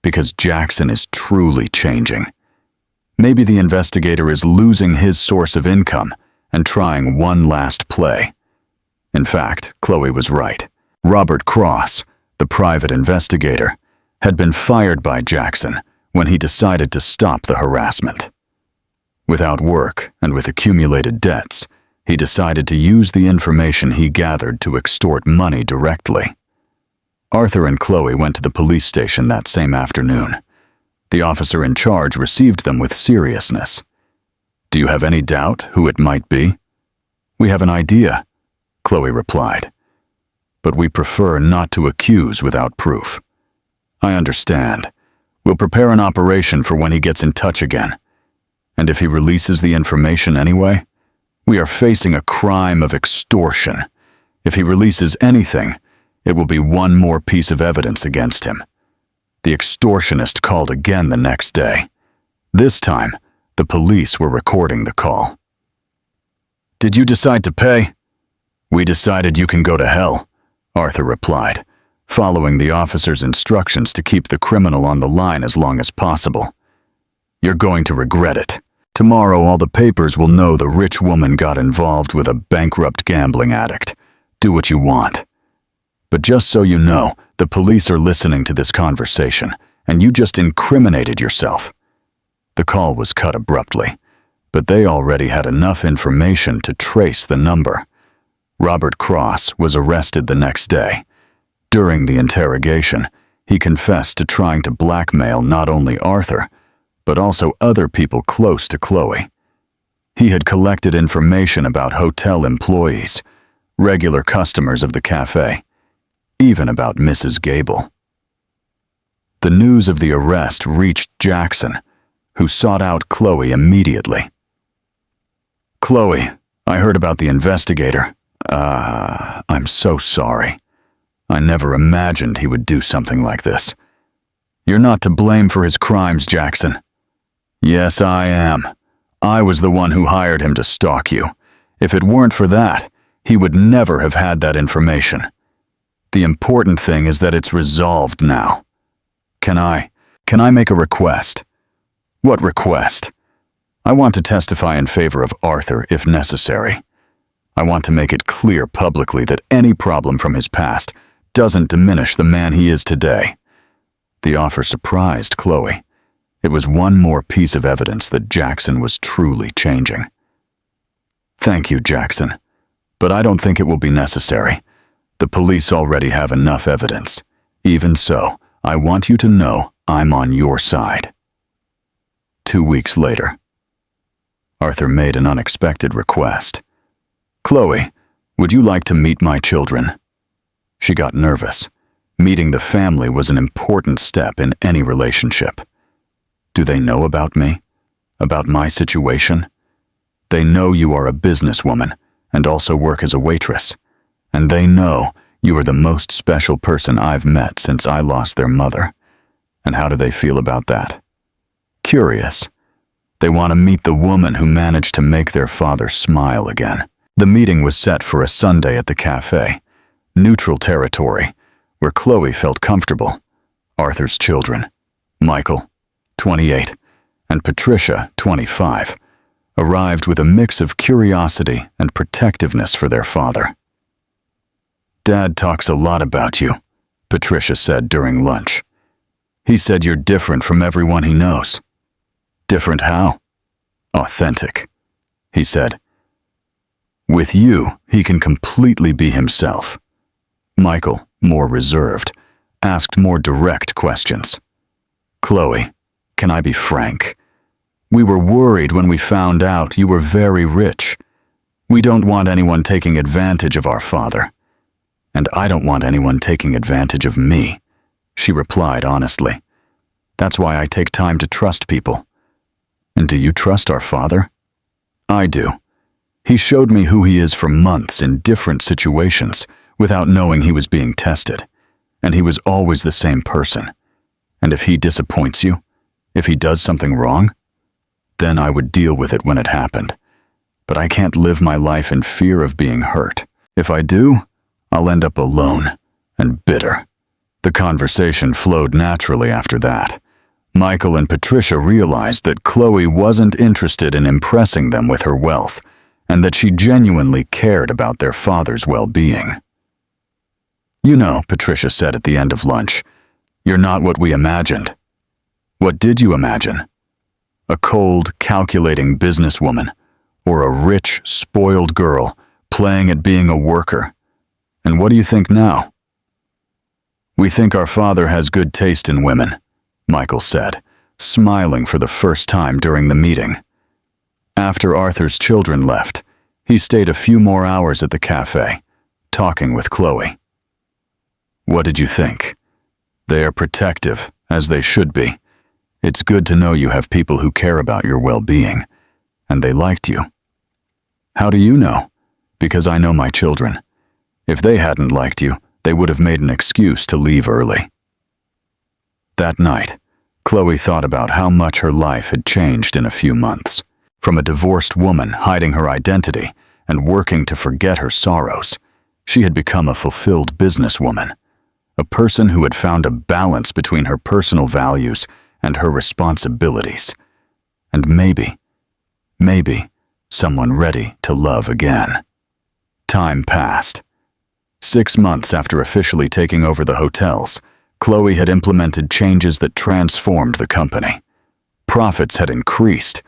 Because Jackson is truly changing. Maybe the investigator is losing his source of income and trying one last play. In fact, Chloe was right. Robert Cross, the private investigator, had been fired by Jackson when he decided to stop the harassment. Without work and with accumulated debts, he decided to use the information he gathered to extort money directly. Arthur and Chloe went to the police station that same afternoon. The officer in charge received them with seriousness. "Do you have any doubt who it might be?" "We have an idea," Chloe replied. "But we prefer not to accuse without proof." "I understand. We'll prepare an operation for when he gets in touch again. And if he releases the information anyway? We are facing a crime of extortion. If he releases anything, it will be one more piece of evidence against him." The extortionist called again the next day. This time, the police were recording the call. "Did you decide to pay?" "We decided you can go to hell," Arthur replied, following the officer's instructions to keep the criminal on the line as long as possible. "You're going to regret it. Tomorrow all the papers will know the rich woman got involved with a bankrupt gambling addict. Do what you want. But just so you know, the police are listening to this conversation, and you just incriminated yourself." The call was cut abruptly, but they already had enough information to trace the number. Robert Cross was arrested the next day. During the interrogation, he confessed to trying to blackmail not only Arthur, but also other people close to Chloe. He had collected information about hotel employees, regular customers of the cafe, even about Mrs. Gable. The news of the arrest reached Jackson, who sought out Chloe immediately. "Chloe, I heard about the investigator. I'm so sorry. I never imagined he would do something like this." "You're not to blame for his crimes, Jackson." "Yes, I am. I was the one who hired him to stalk you. If it weren't for that, he would never have had that information. The important thing is that it's resolved now. Can I make a request?" "What request?" "I want to testify in favor of Arthur if necessary. I want to make it clear publicly that any problem from his past doesn't diminish the man he is today." The offer surprised Chloe. It was one more piece of evidence that Jackson was truly changing. "Thank you, Jackson, but I don't think it will be necessary. The police already have enough evidence. Even so, I want you to know I'm on your side." 2 weeks later, Arthur made an unexpected request. "Chloe, would you like to meet my children?" She got nervous. Meeting the family was an important step in any relationship. "Do they know about me? About my situation? They know you are a businesswoman and also work as a waitress. And they know you are the most special person I've met since I lost their mother. And how do they feel about that? Curious. They want to meet the woman who managed to make their father smile again." The meeting was set for a Sunday at the cafe, neutral territory, where Chloe felt comfortable. Arthur's children, Michael, 28, and Patricia, 25, arrived with a mix of curiosity and protectiveness for their father. "Dad talks a lot about you," Patricia said during lunch. "He said you're different from everyone he knows." "Different how?" "Authentic," he said. "With you, he can completely be himself." Michael, more reserved, asked more direct questions. "Chloe, can I be frank? We were worried when we found out you were very rich. We don't want anyone taking advantage of our father. And I don't want anyone taking advantage of me," she replied honestly. "That's why I take time to trust people." "And do you trust our father?" "I do. He showed me who he is for months in different situations without knowing he was being tested. And he was always the same person. And if he disappoints you, if he does something wrong, then I would deal with it when it happened. But I can't live my life in fear of being hurt. If I do, I'll end up alone and bitter." The conversation flowed naturally after that. Michael and Patricia realized that Chloe wasn't interested in impressing them with her wealth, and that she genuinely cared about their father's well-being. "You know," Patricia said at the end of lunch, "you're not what we imagined." "What did you imagine? A cold, calculating businesswoman, or a rich, spoiled girl playing at being a worker? And what do you think now?" "We think our father has good taste in women," Michael said, smiling for the first time during the meeting. After Arthur's children left, he stayed a few more hours at the cafe, talking with Chloe. "What did you think? They are protective, as they should be. It's good to know you have people who care about your well-being, and they liked you." "How do you know?" "Because I know my children. If they hadn't liked you, they would have made an excuse to leave early." That night, Chloe thought about how much her life had changed in a few months. From a divorced woman hiding her identity and working to forget her sorrows, she had become a fulfilled businesswoman, a person who had found a balance between her personal values and her responsibilities, and maybe someone ready to love again. Time passed. 6 months after officially taking over the hotels, Chloe had implemented changes that transformed the company. Profits had increased,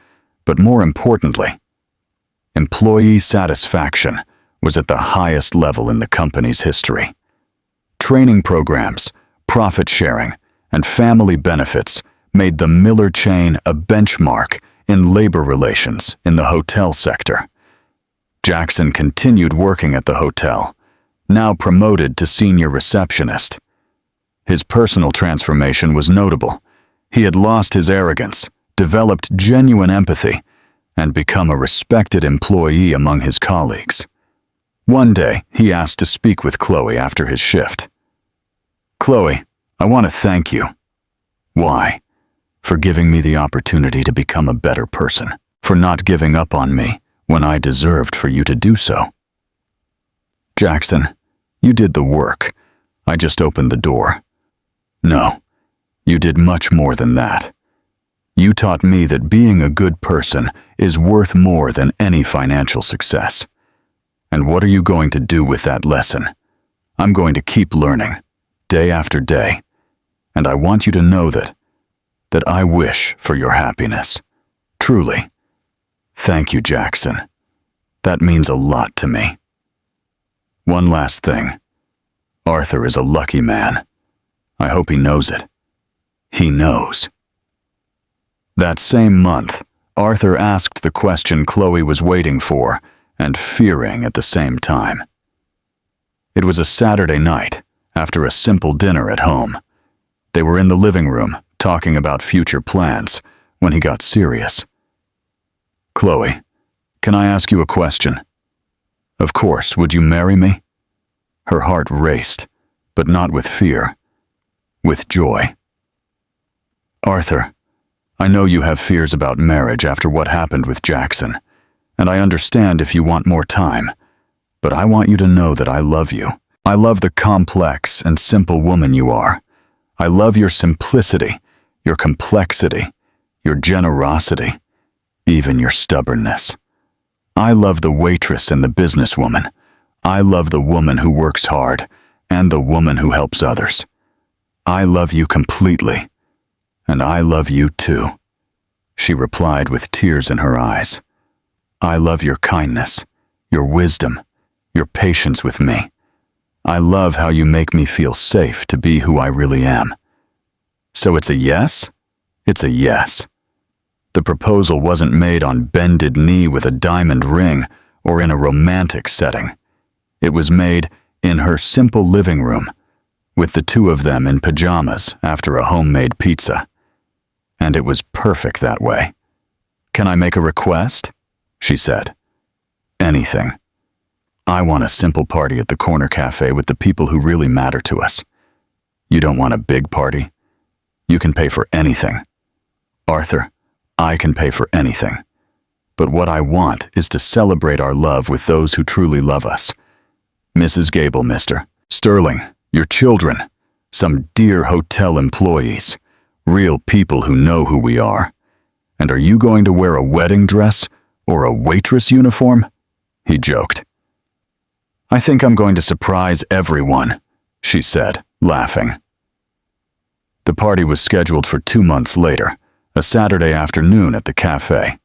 but more importantly, employee satisfaction was at the highest level in the company's history. Training programs, profit sharing, and family benefits made the Miller chain a benchmark in labor relations in the hotel sector. Jackson continued working at the hotel, now promoted to senior receptionist. His personal transformation was notable. He had lost his arrogance, developed genuine empathy, and become a respected employee among his colleagues. One day, he asked to speak with Chloe after his shift. "Chloe, I want to thank you." "Why?" "For giving me the opportunity to become a better person, for not giving up on me when I deserved for you to do so." "Jackson, you did the work. I just opened the door." "No, you did much more than that. You taught me that being a good person is worth more than any financial success. And what are you going to do with that lesson?" "I'm going to keep learning, day after day, and I want you to know that I wish for your happiness. Truly. Thank you, Jackson. That means a lot to me." "One last thing. Arthur is a lucky man. I hope he knows it. He knows." That same month, Arthur asked the question Chloe was waiting for and fearing at the same time. It was a Saturday night, after a simple dinner at home. They were in the living room, talking about future plans, when he got serious. "Chloe, can I ask you a question?" "Of course, would you marry me?" Her heart raced, but not with fear, with joy. "Arthur, I know you have fears about marriage after what happened with Jackson, and I understand if you want more time, but I want you to know that I love you. I love the complex and simple woman you are. I love your simplicity, your complexity, your generosity, even your stubbornness. I love the waitress and the businesswoman. I love the woman who works hard and the woman who helps others. I love you completely, and I love you too," she replied with tears in her eyes. "I love your kindness, your wisdom, your patience with me. I love how you make me feel safe to be who I really am." "So it's a yes?" "It's a yes." The proposal wasn't made on bended knee with a diamond ring or in a romantic setting. It was made in her simple living room, with the two of them in pajamas after a homemade pizza. And it was perfect that way. "Can I make a request?" she said. "Anything. I want a simple party at the corner cafe with the people who really matter to us. You don't want a big party? You can pay for anything. Arthur, I can pay for anything. But what I want is to celebrate our love with those who truly love us. Mrs. Gable, Mr. Sterling, your children, some dear hotel employees, real people who know who we are. And are you going to wear a wedding dress or a waitress uniform?" he joked. "I think I'm going to surprise everyone," she she said, laughing. The party was scheduled for 2 months later, a Saturday afternoon at the cafe.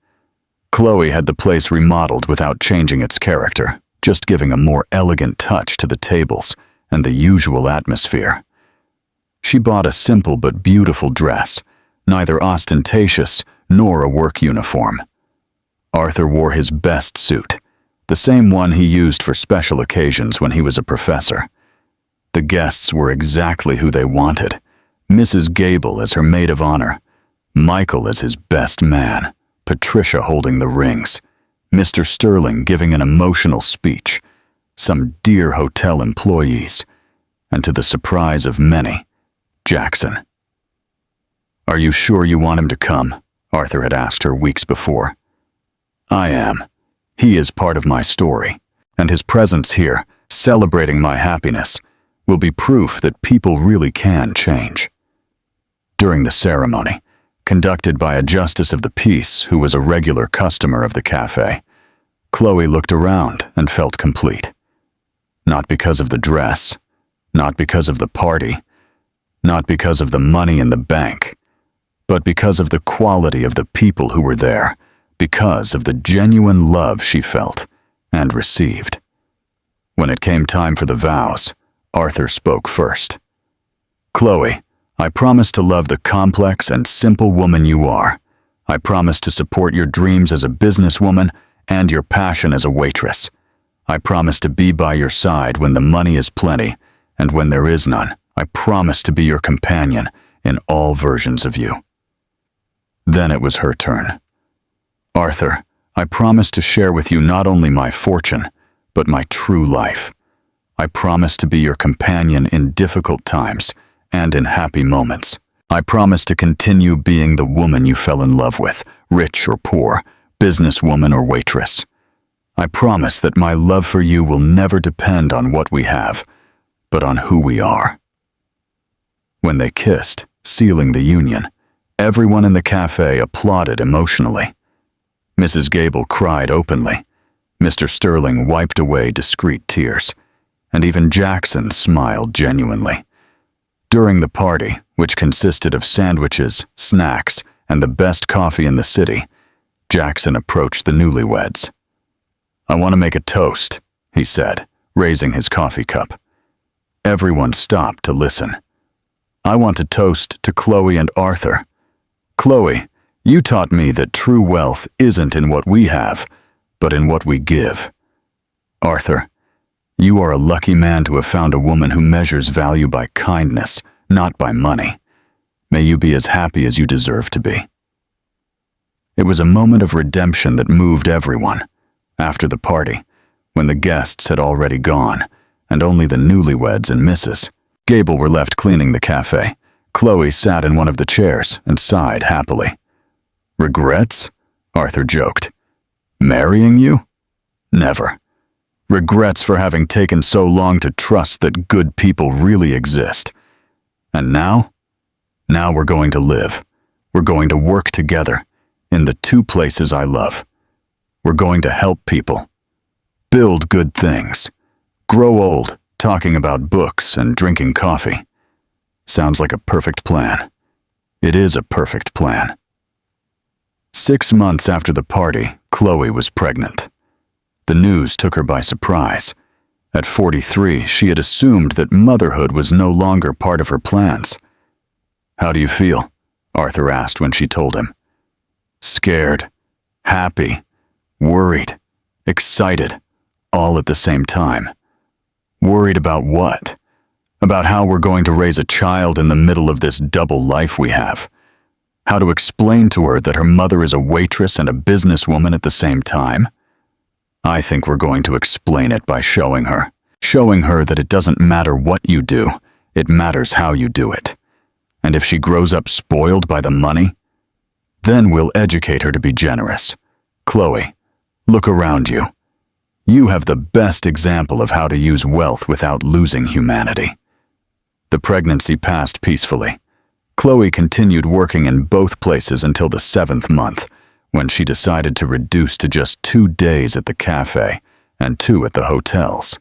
Chloe had the place remodeled without changing its character, just giving a more elegant touch to the tables and the usual atmosphere. She bought a simple but beautiful dress, neither ostentatious nor a work uniform. Arthur wore his best suit, the same one he used for special occasions when he was a professor. The guests were exactly who they wanted. Mrs. Gable as her maid of honor, Michael as his best man, Patricia holding the rings, Mr. Sterling giving an emotional speech, some dear hotel employees, and to the surprise of many, Jackson. "Are you sure you want him to come?" Arthur had asked her weeks before. "I am. He is part of my story, and his presence here, celebrating my happiness, will be proof that people really can change." During the ceremony, conducted by a justice of the peace who was a regular customer of the cafe, Chloe looked around and felt complete. Not because of the dress, not because of the party, not because of the money in the bank, but because of the quality of the people who were there, because of the genuine love she felt and received. When it came time for the vows, Arthur spoke first. "Chloe, I promise to love the complex and simple woman you are. I promise to support your dreams as a businesswoman and your passion as a waitress. I promise to be by your side when the money is plenty and when there is none. I promise to be your companion in all versions of you." Then it was her turn. "Arthur, I promise to share with you not only my fortune, but my true life. I promise to be your companion in difficult times and in happy moments. I promise to continue being the woman you fell in love with, rich or poor, businesswoman or waitress. I promise that my love for you will never depend on what we have, but on who we are." When they kissed, sealing the union, everyone in the cafe applauded emotionally. Mrs. Gable cried openly. Mr. Sterling wiped away discreet tears, and even Jackson smiled genuinely. During the party, which consisted of sandwiches, snacks, and the best coffee in the city, Jackson approached the newlyweds. "I want to make a toast," he said, raising his coffee cup. Everyone stopped to listen. "I want to toast to Chloe and Arthur. Chloe, you taught me that true wealth isn't in what we have, but in what we give. Arthur, you are a lucky man to have found a woman who measures value by kindness, not by money. May you be as happy as you deserve to be." It was a moment of redemption that moved everyone. After the party, when the guests had already gone, and only the newlyweds and Mrs. Gable were left cleaning the cafe, Chloe sat in one of the chairs and sighed happily. "Regrets?" Arthur joked. "Marrying you? Never. Regrets for having taken so long to trust that good people really exist. And now? Now we're going to live. We're going to work together in the two places I love. We're going to help people. Build good things. Grow old, talking about books and drinking coffee. Sounds like a perfect plan. It is a perfect plan." 6 months after the party, Chloe was pregnant. The news took her by surprise. At 43, she had assumed that motherhood was no longer part of her plans. "How do you feel?" Arthur asked when she told him. "Scared, happy, worried, excited, all at the same time." "Worried about what?" "About how we're going to raise a child in the middle of this double life we have. How to explain to her that her mother is a waitress and a businesswoman at the same time? I think we're going to explain it by showing her that it doesn't matter what you do, it matters how you do it. And if she grows up spoiled by the money, then we'll educate her to be generous. Chloe, look around you. You have the best example of how to use wealth without losing humanity." The pregnancy passed peacefully. Chloe continued working in both places until the 7th month, when she decided to reduce to just 2 days at the cafe and 2 at the hotels.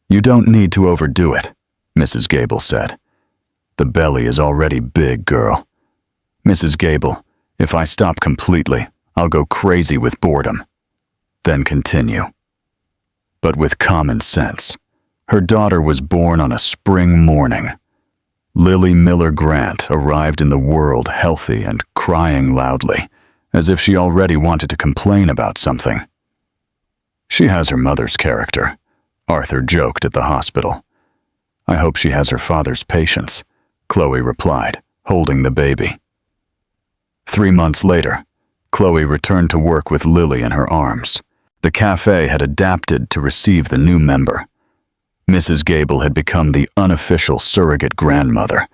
"You don't need to overdo it," Mrs. Gable said. "The belly is already big, girl. Mrs. Gable, if I stop completely, I'll go crazy with boredom." Then continue. But with common sense, her daughter was born on a spring morning. Lily Miller Grant arrived in the world healthy and crying loudly, as if she already wanted to complain about something. "She has her mother's character," Arthur joked at the hospital. "I hope she has her father's patience," Chloe replied, holding the baby. 3 months later, Chloe returned to work with Lily in her arms. The cafe had adapted to receive the new member. Mrs. Gable had become the unofficial surrogate grandmother,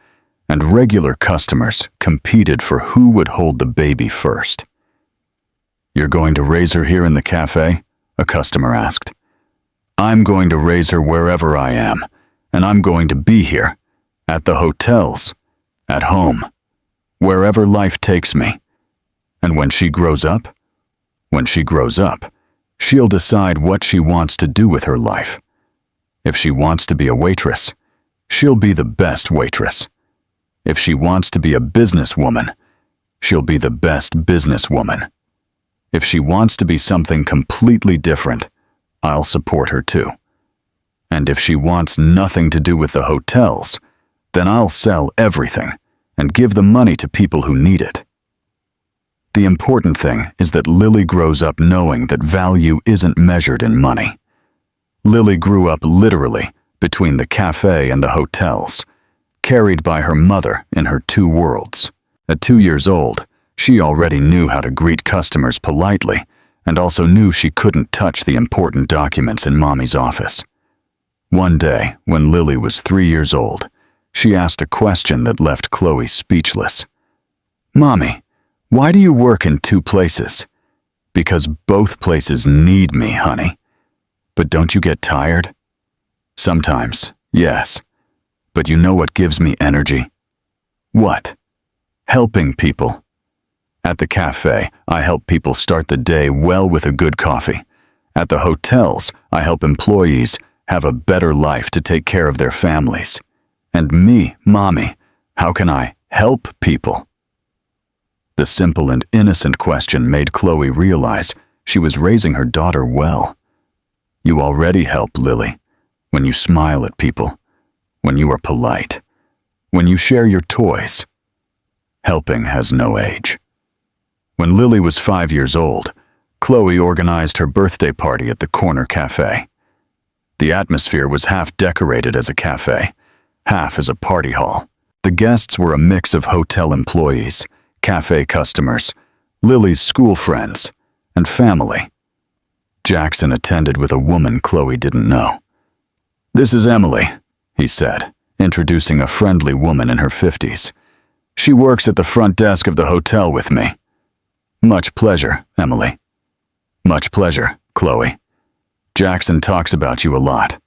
and regular customers competed for who would hold the baby first. "You're going to raise her here in the cafe?" a customer asked. "I'm going to raise her wherever I am, and I'm going to be here, at the hotels, at home, wherever life takes me. And when she grows up, she'll decide what she wants to do with her life. If she wants to be a waitress, she'll be the best waitress. If she wants to be a businesswoman, she'll be the best businesswoman. If she wants to be something completely different, I'll support her too. And if she wants nothing to do with the hotels, then I'll sell everything and give the money to people who need it." The important thing is that Lily grows up knowing that value isn't measured in money. Lily grew up literally between the cafe and the hotels, carried by her mother in her two worlds. At 2 years old, she already knew how to greet customers politely and also knew she couldn't touch the important documents in Mommy's office. One day, when Lily was 3 years old, she asked a question that left Chloe speechless. "Mommy, why do you work in 2 places?" "Because both places need me, honey." "But don't you get tired?" "Sometimes, yes. But you know what gives me energy?" "What?" "Helping people. At the cafe, I help people start the day well with a good coffee. At the hotels, I help employees have a better life to take care of their families. And me, Mommy, how can I help people?" The simple and innocent question made Chloe realize she was raising her daughter well. You already help, Lily, when you smile at people, when you are polite, when you share your toys. Helping has no age. When Lily was 5 years old, Chloe organized her birthday party at the corner cafe. The atmosphere was half decorated as a cafe, half as a party hall. The guests were a mix of hotel employees, cafe customers, Lily's school friends, and family. Jackson attended with a woman Chloe didn't know. "This is Emily," he said, introducing a friendly woman in her 50s. "She works at the front desk of the hotel with me." "Much pleasure, Emily." "Much pleasure, Chloe. Jackson talks about you a lot."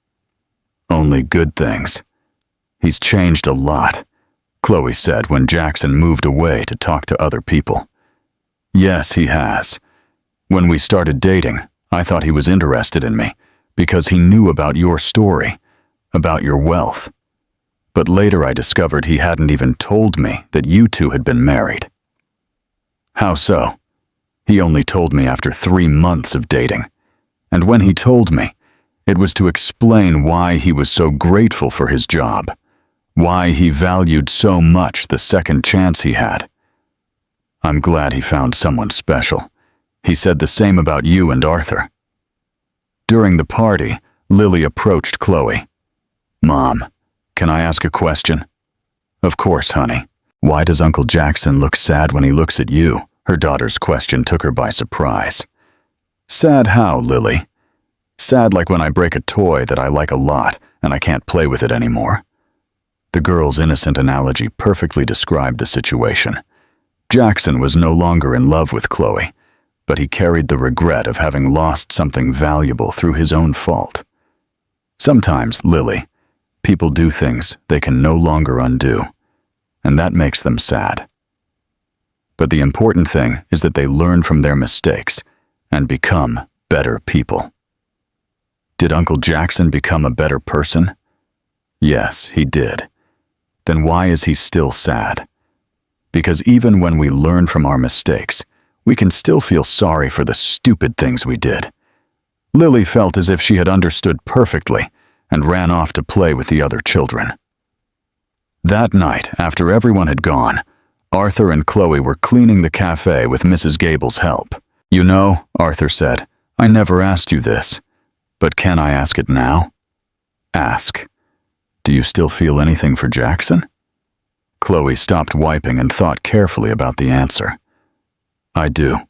"Only good things." "He's changed a lot," Chloe said when Jackson moved away to talk to other people. "Yes, he has. When we started dating, I thought he was interested in me because he knew about your story, about your wealth. But later I discovered he hadn't even told me that you two had been married." "How so?" "He only told me after 3 months of dating. And when he told me, it was to explain why he was so grateful for his job, why he valued so much the second chance he had. I'm glad he found someone special. He said the same about you and Arthur." During the party, Lily approached Chloe. "Mom, can I ask a question?" "Of course, honey." "Why does Uncle Jackson look sad when he looks at you?" Her daughter's question took her by surprise. "Sad how, Lily?" "Sad like when I break a toy that I like a lot and I can't play with it anymore." The girl's innocent analogy perfectly described the situation. Jackson was no longer in love with Chloe, but he carried the regret of having lost something valuable through his own fault. Sometimes, Lily, people do things they can no longer undo, and that makes them sad. But the important thing is that they learn from their mistakes and become better people. Did Uncle Jackson become a better person? Yes, he did. Then why is he still sad? Because even when we learn from our mistakes, we can still feel sorry for the stupid things we did. Lily felt as if she had understood perfectly and ran off to play with the other children. That night, after everyone had gone, Arthur and Chloe were cleaning the cafe with Mrs. Gable's help. "You know," Arthur said, "I never asked you this, but can I ask it now?" "Ask. Do you still feel anything for Jackson?" Chloe stopped wiping and thought carefully about the answer. "I do."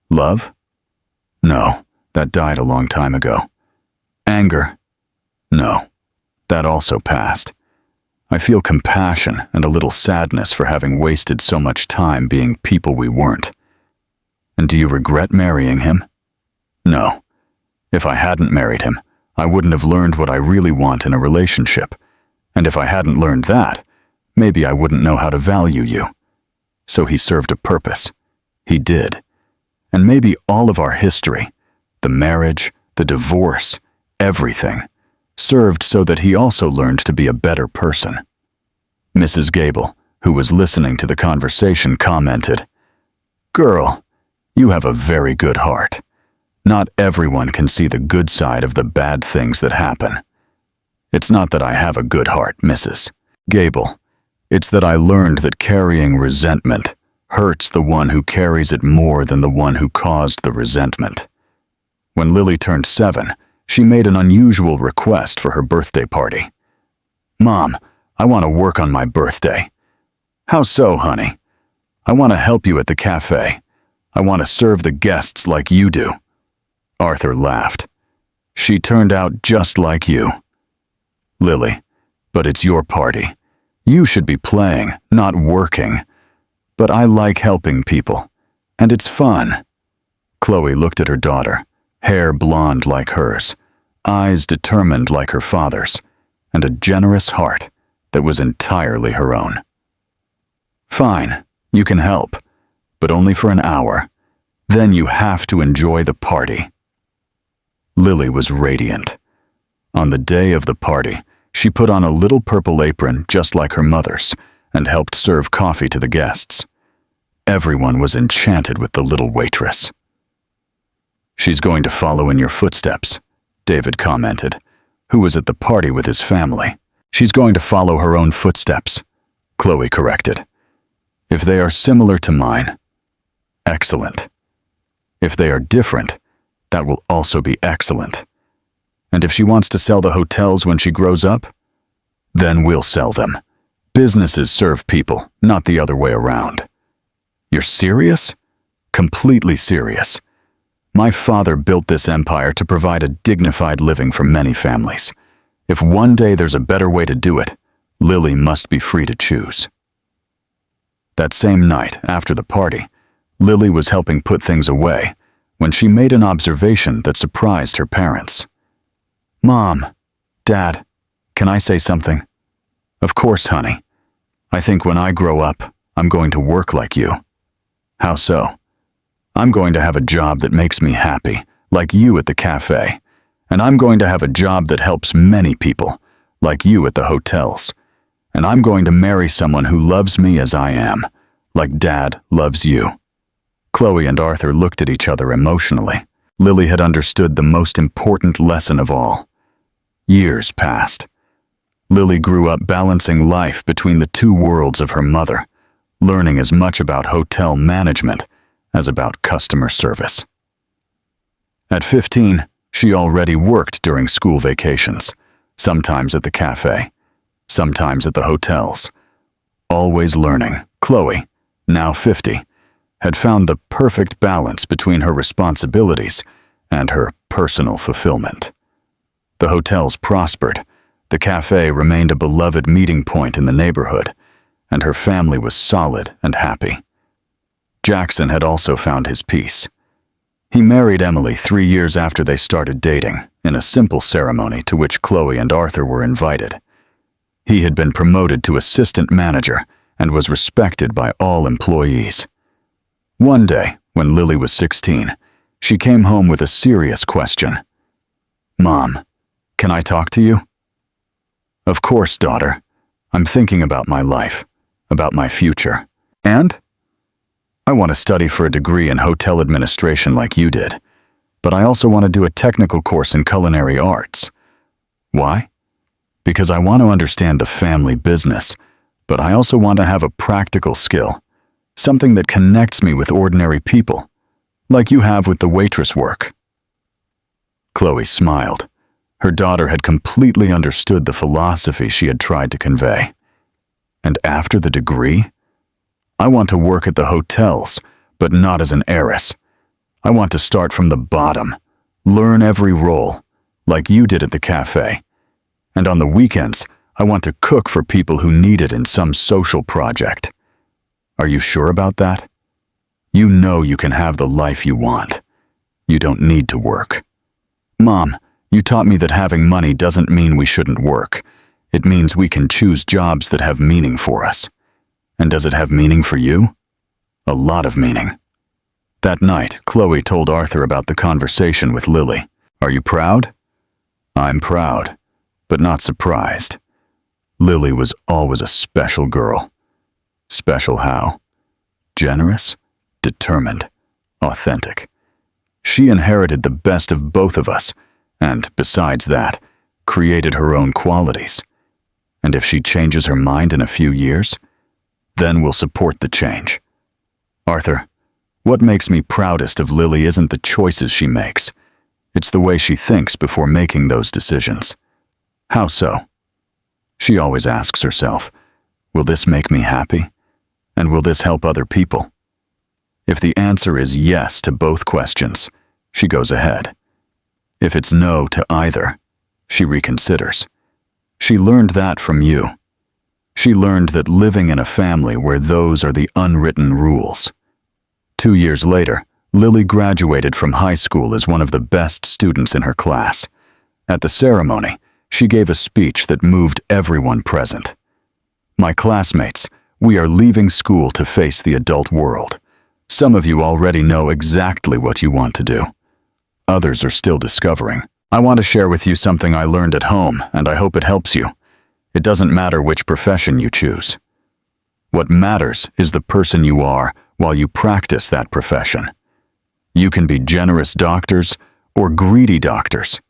"Love?" "No, that died a long time ago." "Anger?" "No, that also passed. I feel compassion and a little sadness for having wasted so much time being people we weren't." "And do you regret marrying him?" "No. If I hadn't married him, I wouldn't have learned what I really want in a relationship. And if I hadn't learned that, maybe I wouldn't know how to value you. So he served a purpose. He did. And maybe all of our history, the marriage, the divorce, everything, served so that he also learned to be a better person." Mrs. Gable, who was listening to the conversation, commented, "Girl, you have a very good heart. Not everyone can see the good side of the bad things that happen." "It's not that I have a good heart, Mrs. Gable. It's that I learned that carrying resentment hurts the one who carries it more than the one who caused the resentment." When Lily turned 7, she made an unusual request for her birthday party. "Mom, I want to work on my birthday." "How so, honey?" "I want to help you at the cafe. I want to serve the guests like you do." Arthur laughed. "She turned out just like you." "Lily, but it's your party. You should be playing, not working. But I like helping people, and it's fun." Chloe looked at her daughter, hair blonde like hers, eyes determined like her father's, and a generous heart that was entirely her own. "Fine, you can help, but only for an hour. Then you have to enjoy the party." Lily was radiant. On the day of the party, she put on a little purple apron just like her mother's and helped serve coffee to the guests. Everyone was enchanted with the little waitress. "She's going to follow in your footsteps," David commented, who was at the party with his family. "She's going to follow her own footsteps," Chloe corrected. "If they are similar to mine, excellent. If they are different, that will also be excellent. And if she wants to sell the hotels when she grows up, then we'll sell them. Businesses serve people, not the other way around." "You're serious?" "Completely serious. My father built this empire to provide a dignified living for many families. If one day there's a better way to do it, Lily must be free to choose." That same night, after the party, Lily was helping put things away when she made an observation that surprised her parents. "Mom, Dad, can I say something?" "Of course, honey. I think when I grow up, I'm going to work like you." "How so?" "I'm going to have a job that makes me happy, like you at the cafe. And I'm going to have a job that helps many people, like you at the hotels. And I'm going to marry someone who loves me as I am, like Dad loves you." Chloe and Arthur looked at each other emotionally. Lily had understood the most important lesson of all. Years passed. Lily grew up balancing life between the two worlds of her mother, learning as much about hotel management as about customer service. At 15, she already worked during school vacations, sometimes at the cafe, sometimes at the hotels. Always learning, Chloe, now 50, had found the perfect balance between her responsibilities and her personal fulfillment. The hotels prospered, the cafe remained a beloved meeting point in the neighborhood, and her family was solid and happy. Jackson had also found his peace. He married Emily 3 years after they started dating, in a simple ceremony to which Chloe and Arthur were invited. He had been promoted to assistant manager and was respected by all employees. One day, when Lily was 16, she came home with a serious question. "Mom, can I talk to you?" Of course, daughter. I'm thinking about my life, about my future. And? I want to study for a degree in hotel administration like you did, but I also want to do a technical course in culinary arts. Why? Because I want to understand the family business, but I also want to have a practical skill, something that connects me with ordinary people, like you have with the waitress work. Chloe smiled. Her daughter had completely understood the philosophy she had tried to convey. And after the degree? I want to work at the hotels, but not as an heiress. I want to start from the bottom, learn every role, like you did at the cafe. And on the weekends, I want to cook for people who need it in some social project. Are you sure about that? You know you can have the life you want. You don't need to work. Mom, you taught me that having money doesn't mean we shouldn't work. It means we can choose jobs that have meaning for us. And does it have meaning for you? A lot of meaning. That night, Chloe told Arthur about the conversation with Lily. Are you proud? I'm proud, but not surprised. Lily was always a special girl. Special how? Generous, determined, authentic. She inherited the best of both of us, and besides that, created her own qualities. And if she changes her mind in a few years, then we'll support the change. Arthur, what makes me proudest of Lily isn't the choices she makes. It's the way she thinks before making those decisions. How so? She always asks herself, will this make me happy? And will this help other people? If the answer is yes to both questions, she goes ahead. If it's no to either, she reconsiders. She learned that from you. She learned that living in a family where those are the unwritten rules. 2 years later, Lily graduated from high school as one of the best students in her class. At the ceremony, she gave a speech that moved everyone present. My classmates, we are leaving school to face the adult world. Some of you already know exactly what you want to do. Others are still discovering. I want to share with you something I learned at home, and I hope it helps you. It doesn't matter which profession you choose. What matters is the person you are while you practice that profession. You can be generous doctors or greedy doctors.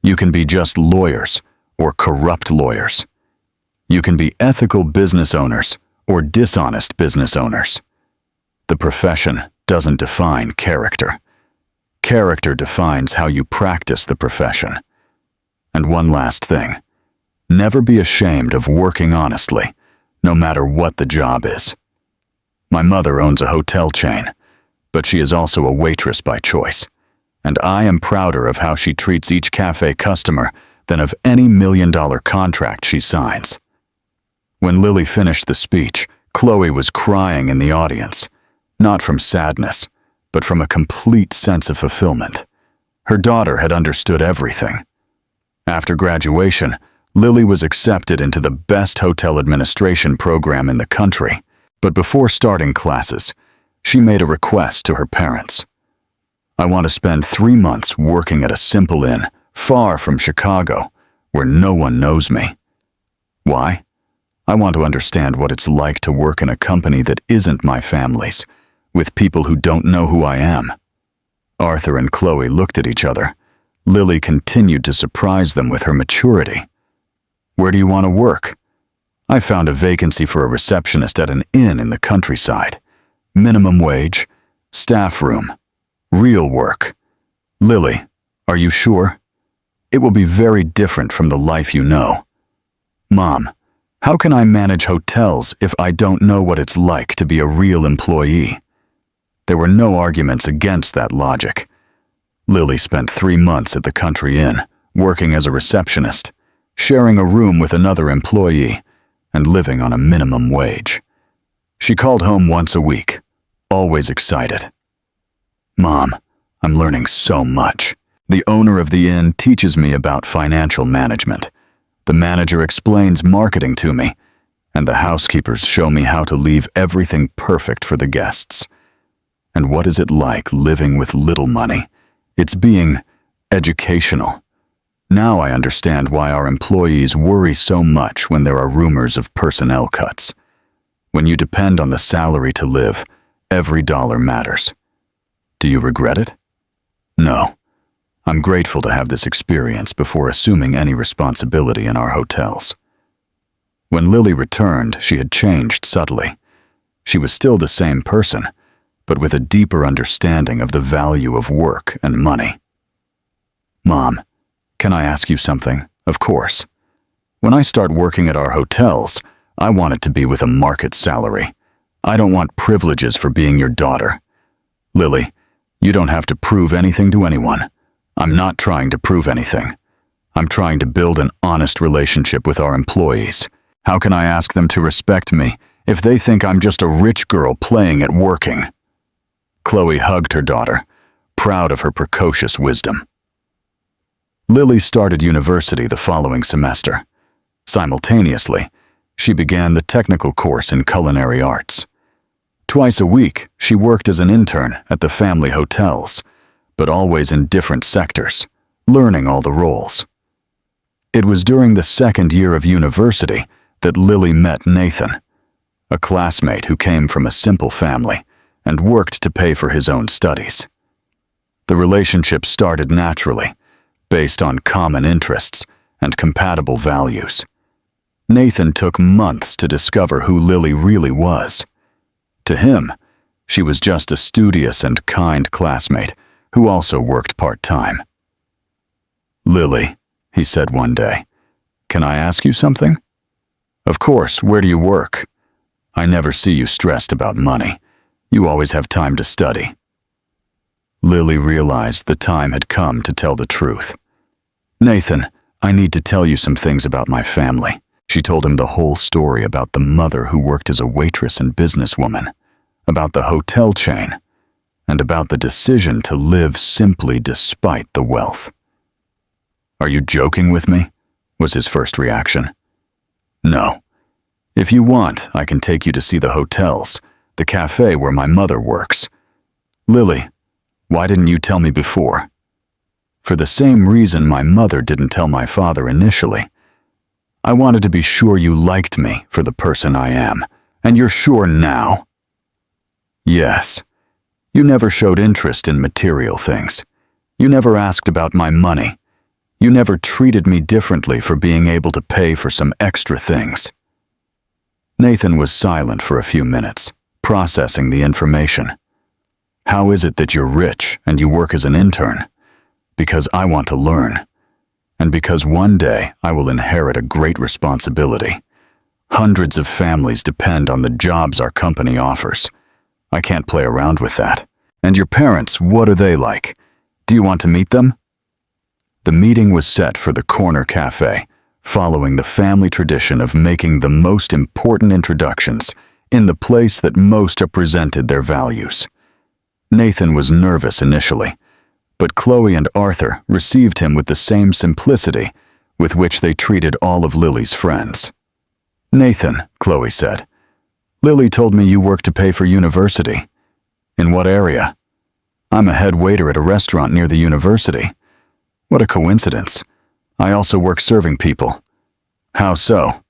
You can be just lawyers or corrupt lawyers. You can be ethical business owners or dishonest business owners. The profession doesn't define character. Character defines how you practice the profession. And one last thing. Never be ashamed of working honestly, no matter what the job is. My mother owns a hotel chain, but she is also a waitress by choice, and I am prouder of how she treats each cafe customer than of any $1,000,000 contract she signs. When Lily finished the speech, Chloe was crying in the audience, not from sadness, but from a complete sense of fulfillment. Her daughter had understood everything. After graduation, Lily was accepted into the best hotel administration program in the country, but before starting classes, she made a request to her parents. I want to spend 3 months working at a simple inn, far from Chicago, where no one knows me. Why? I want to understand what it's like to work in a company that isn't my family's, with people who don't know who I am. Arthur and Chloe looked at each other. Lily continued to surprise them with her maturity. Where do you want to work? I found a vacancy for a receptionist at an inn in the countryside. Minimum wage, staff room, real work. Lily, are you sure? It will be very different from the life you know. Mom, how can I manage hotels if I don't know what it's like to be a real employee? There were no arguments against that logic. Lily spent 3 months at the country inn, working as a receptionist, sharing a room with another employee, and living on a minimum wage. She called home once a week, always excited. Mom, I'm learning so much. The owner of the inn teaches me about financial management. The manager explains marketing to me, and the housekeepers show me how to leave everything perfect for the guests. And what is it like living with little money? It's being educational. Now I understand why our employees worry so much when there are rumors of personnel cuts. When you depend on the salary to live, every dollar matters. Do you regret it? No. I'm grateful to have this experience before assuming any responsibility in our hotels. When Lily returned, she had changed subtly. She was still the same person, but with a deeper understanding of the value of work and money. Mom, can I ask you something? Of course. When I start working at our hotels, I want it to be with a market salary. I don't want privileges for being your daughter. Lily, you don't have to prove anything to anyone. I'm not trying to prove anything. I'm trying to build an honest relationship with our employees. How can I ask them to respect me if they think I'm just a rich girl playing at working? Chloe hugged her daughter, proud of her precocious wisdom. Lily started university the following semester. Simultaneously, she began the technical course in culinary arts. Twice a week, she worked as an intern at the family hotels, but always in different sectors, learning all the roles. It was during the second year of university that Lily met Nathan, a classmate who came from a simple family and worked to pay for his own studies. The relationship started naturally, based on common interests and compatible values. Nathan took months to discover who Lily really was. To him, she was just a studious and kind classmate who also worked part-time. Lily, he said one day, can I ask you something? Of course, where do you work? I never see you stressed about money. You always have time to study. Lily realized the time had come to tell the truth. Nathan, I need to tell you some things about my family. She told him the whole story about the mother who worked as a waitress and businesswoman, about the hotel chain, and about the decision to live simply despite the wealth. Are you joking with me? Was his first reaction. No. If you want, I can take you to see the hotels, the cafe where my mother works. Lily, why didn't you tell me before? For the same reason my mother didn't tell my father initially. I wanted to be sure you liked me for the person I am, and you're sure now? Yes. You never showed interest in material things. You never asked about my money. You never treated me differently for being able to pay for some extra things. Nathan was silent for a few minutes, processing the information. How is it that you're rich and you work as an intern? Because I want to learn. And because one day I will inherit a great responsibility. Hundreds of families depend on the jobs our company offers. I can't play around with that. And your parents, what are they like? Do you want to meet them? The meeting was set for the corner cafe, following the family tradition of making the most important introductions in the place that most represented their values. Nathan was nervous initially, but Chloe and Arthur received him with the same simplicity with which they treated all of Lily's friends. Nathan, Chloe said, Lily told me you work to pay for university. In what area? I'm a head waiter at a restaurant near the university. What a coincidence. I also work serving people. How so?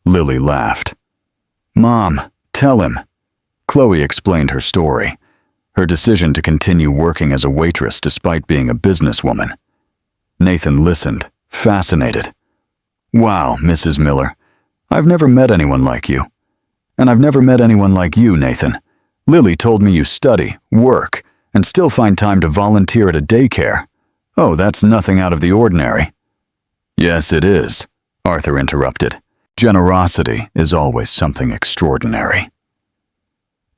Lily laughed. Mom, tell him. Chloe explained her story, her decision to continue working as a waitress despite being a businesswoman. Nathan listened, fascinated. Wow, Mrs. Miller, I've never met anyone like you. And I've never met anyone like you, Nathan. Lily told me you study, work, and still find time to volunteer at a daycare. Oh, that's nothing out of the ordinary. Yes, it is, Arthur interrupted. Generosity is always something extraordinary.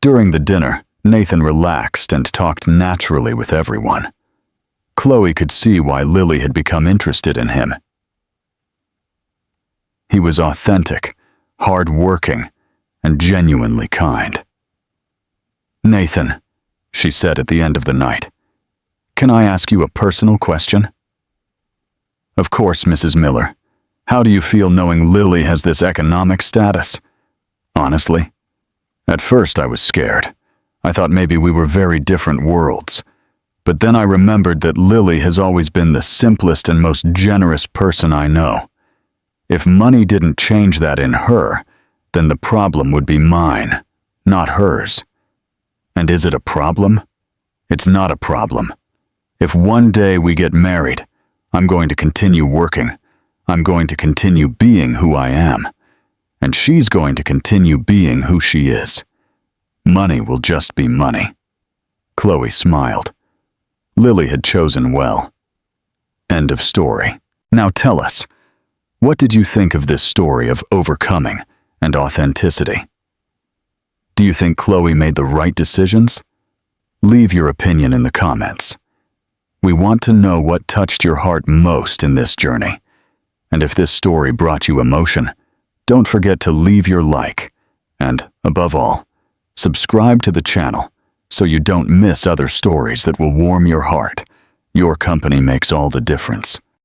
During the dinner, Nathan relaxed and talked naturally with everyone. Chloe could see why Lily had become interested in him. He was authentic, hard-working, and genuinely kind. Nathan, she said at the end of the night, can I ask you a personal question? Of course, Mrs. Miller. How do you feel knowing Lily has this economic status? Honestly, at first I was scared. I thought maybe we were very different worlds. But then I remembered that Lily has always been the simplest and most generous person I know. If money didn't change that in her, then the problem would be mine, not hers. And is it a problem? It's not a problem. If one day we get married, I'm going to continue working. I'm going to continue being who I am. And she's going to continue being who she is. Money will just be money. Chloe smiled. Lily had chosen well. End of story. Now tell us, what did you think of this story of overcoming and authenticity? Do you think Chloe made the right decisions? Leave your opinion in the comments. We want to know what touched your heart most in this journey. And if this story brought you emotion, don't forget to leave your like. And, above all, subscribe to the channel so you don't miss other stories that will warm your heart. Your company makes all the difference.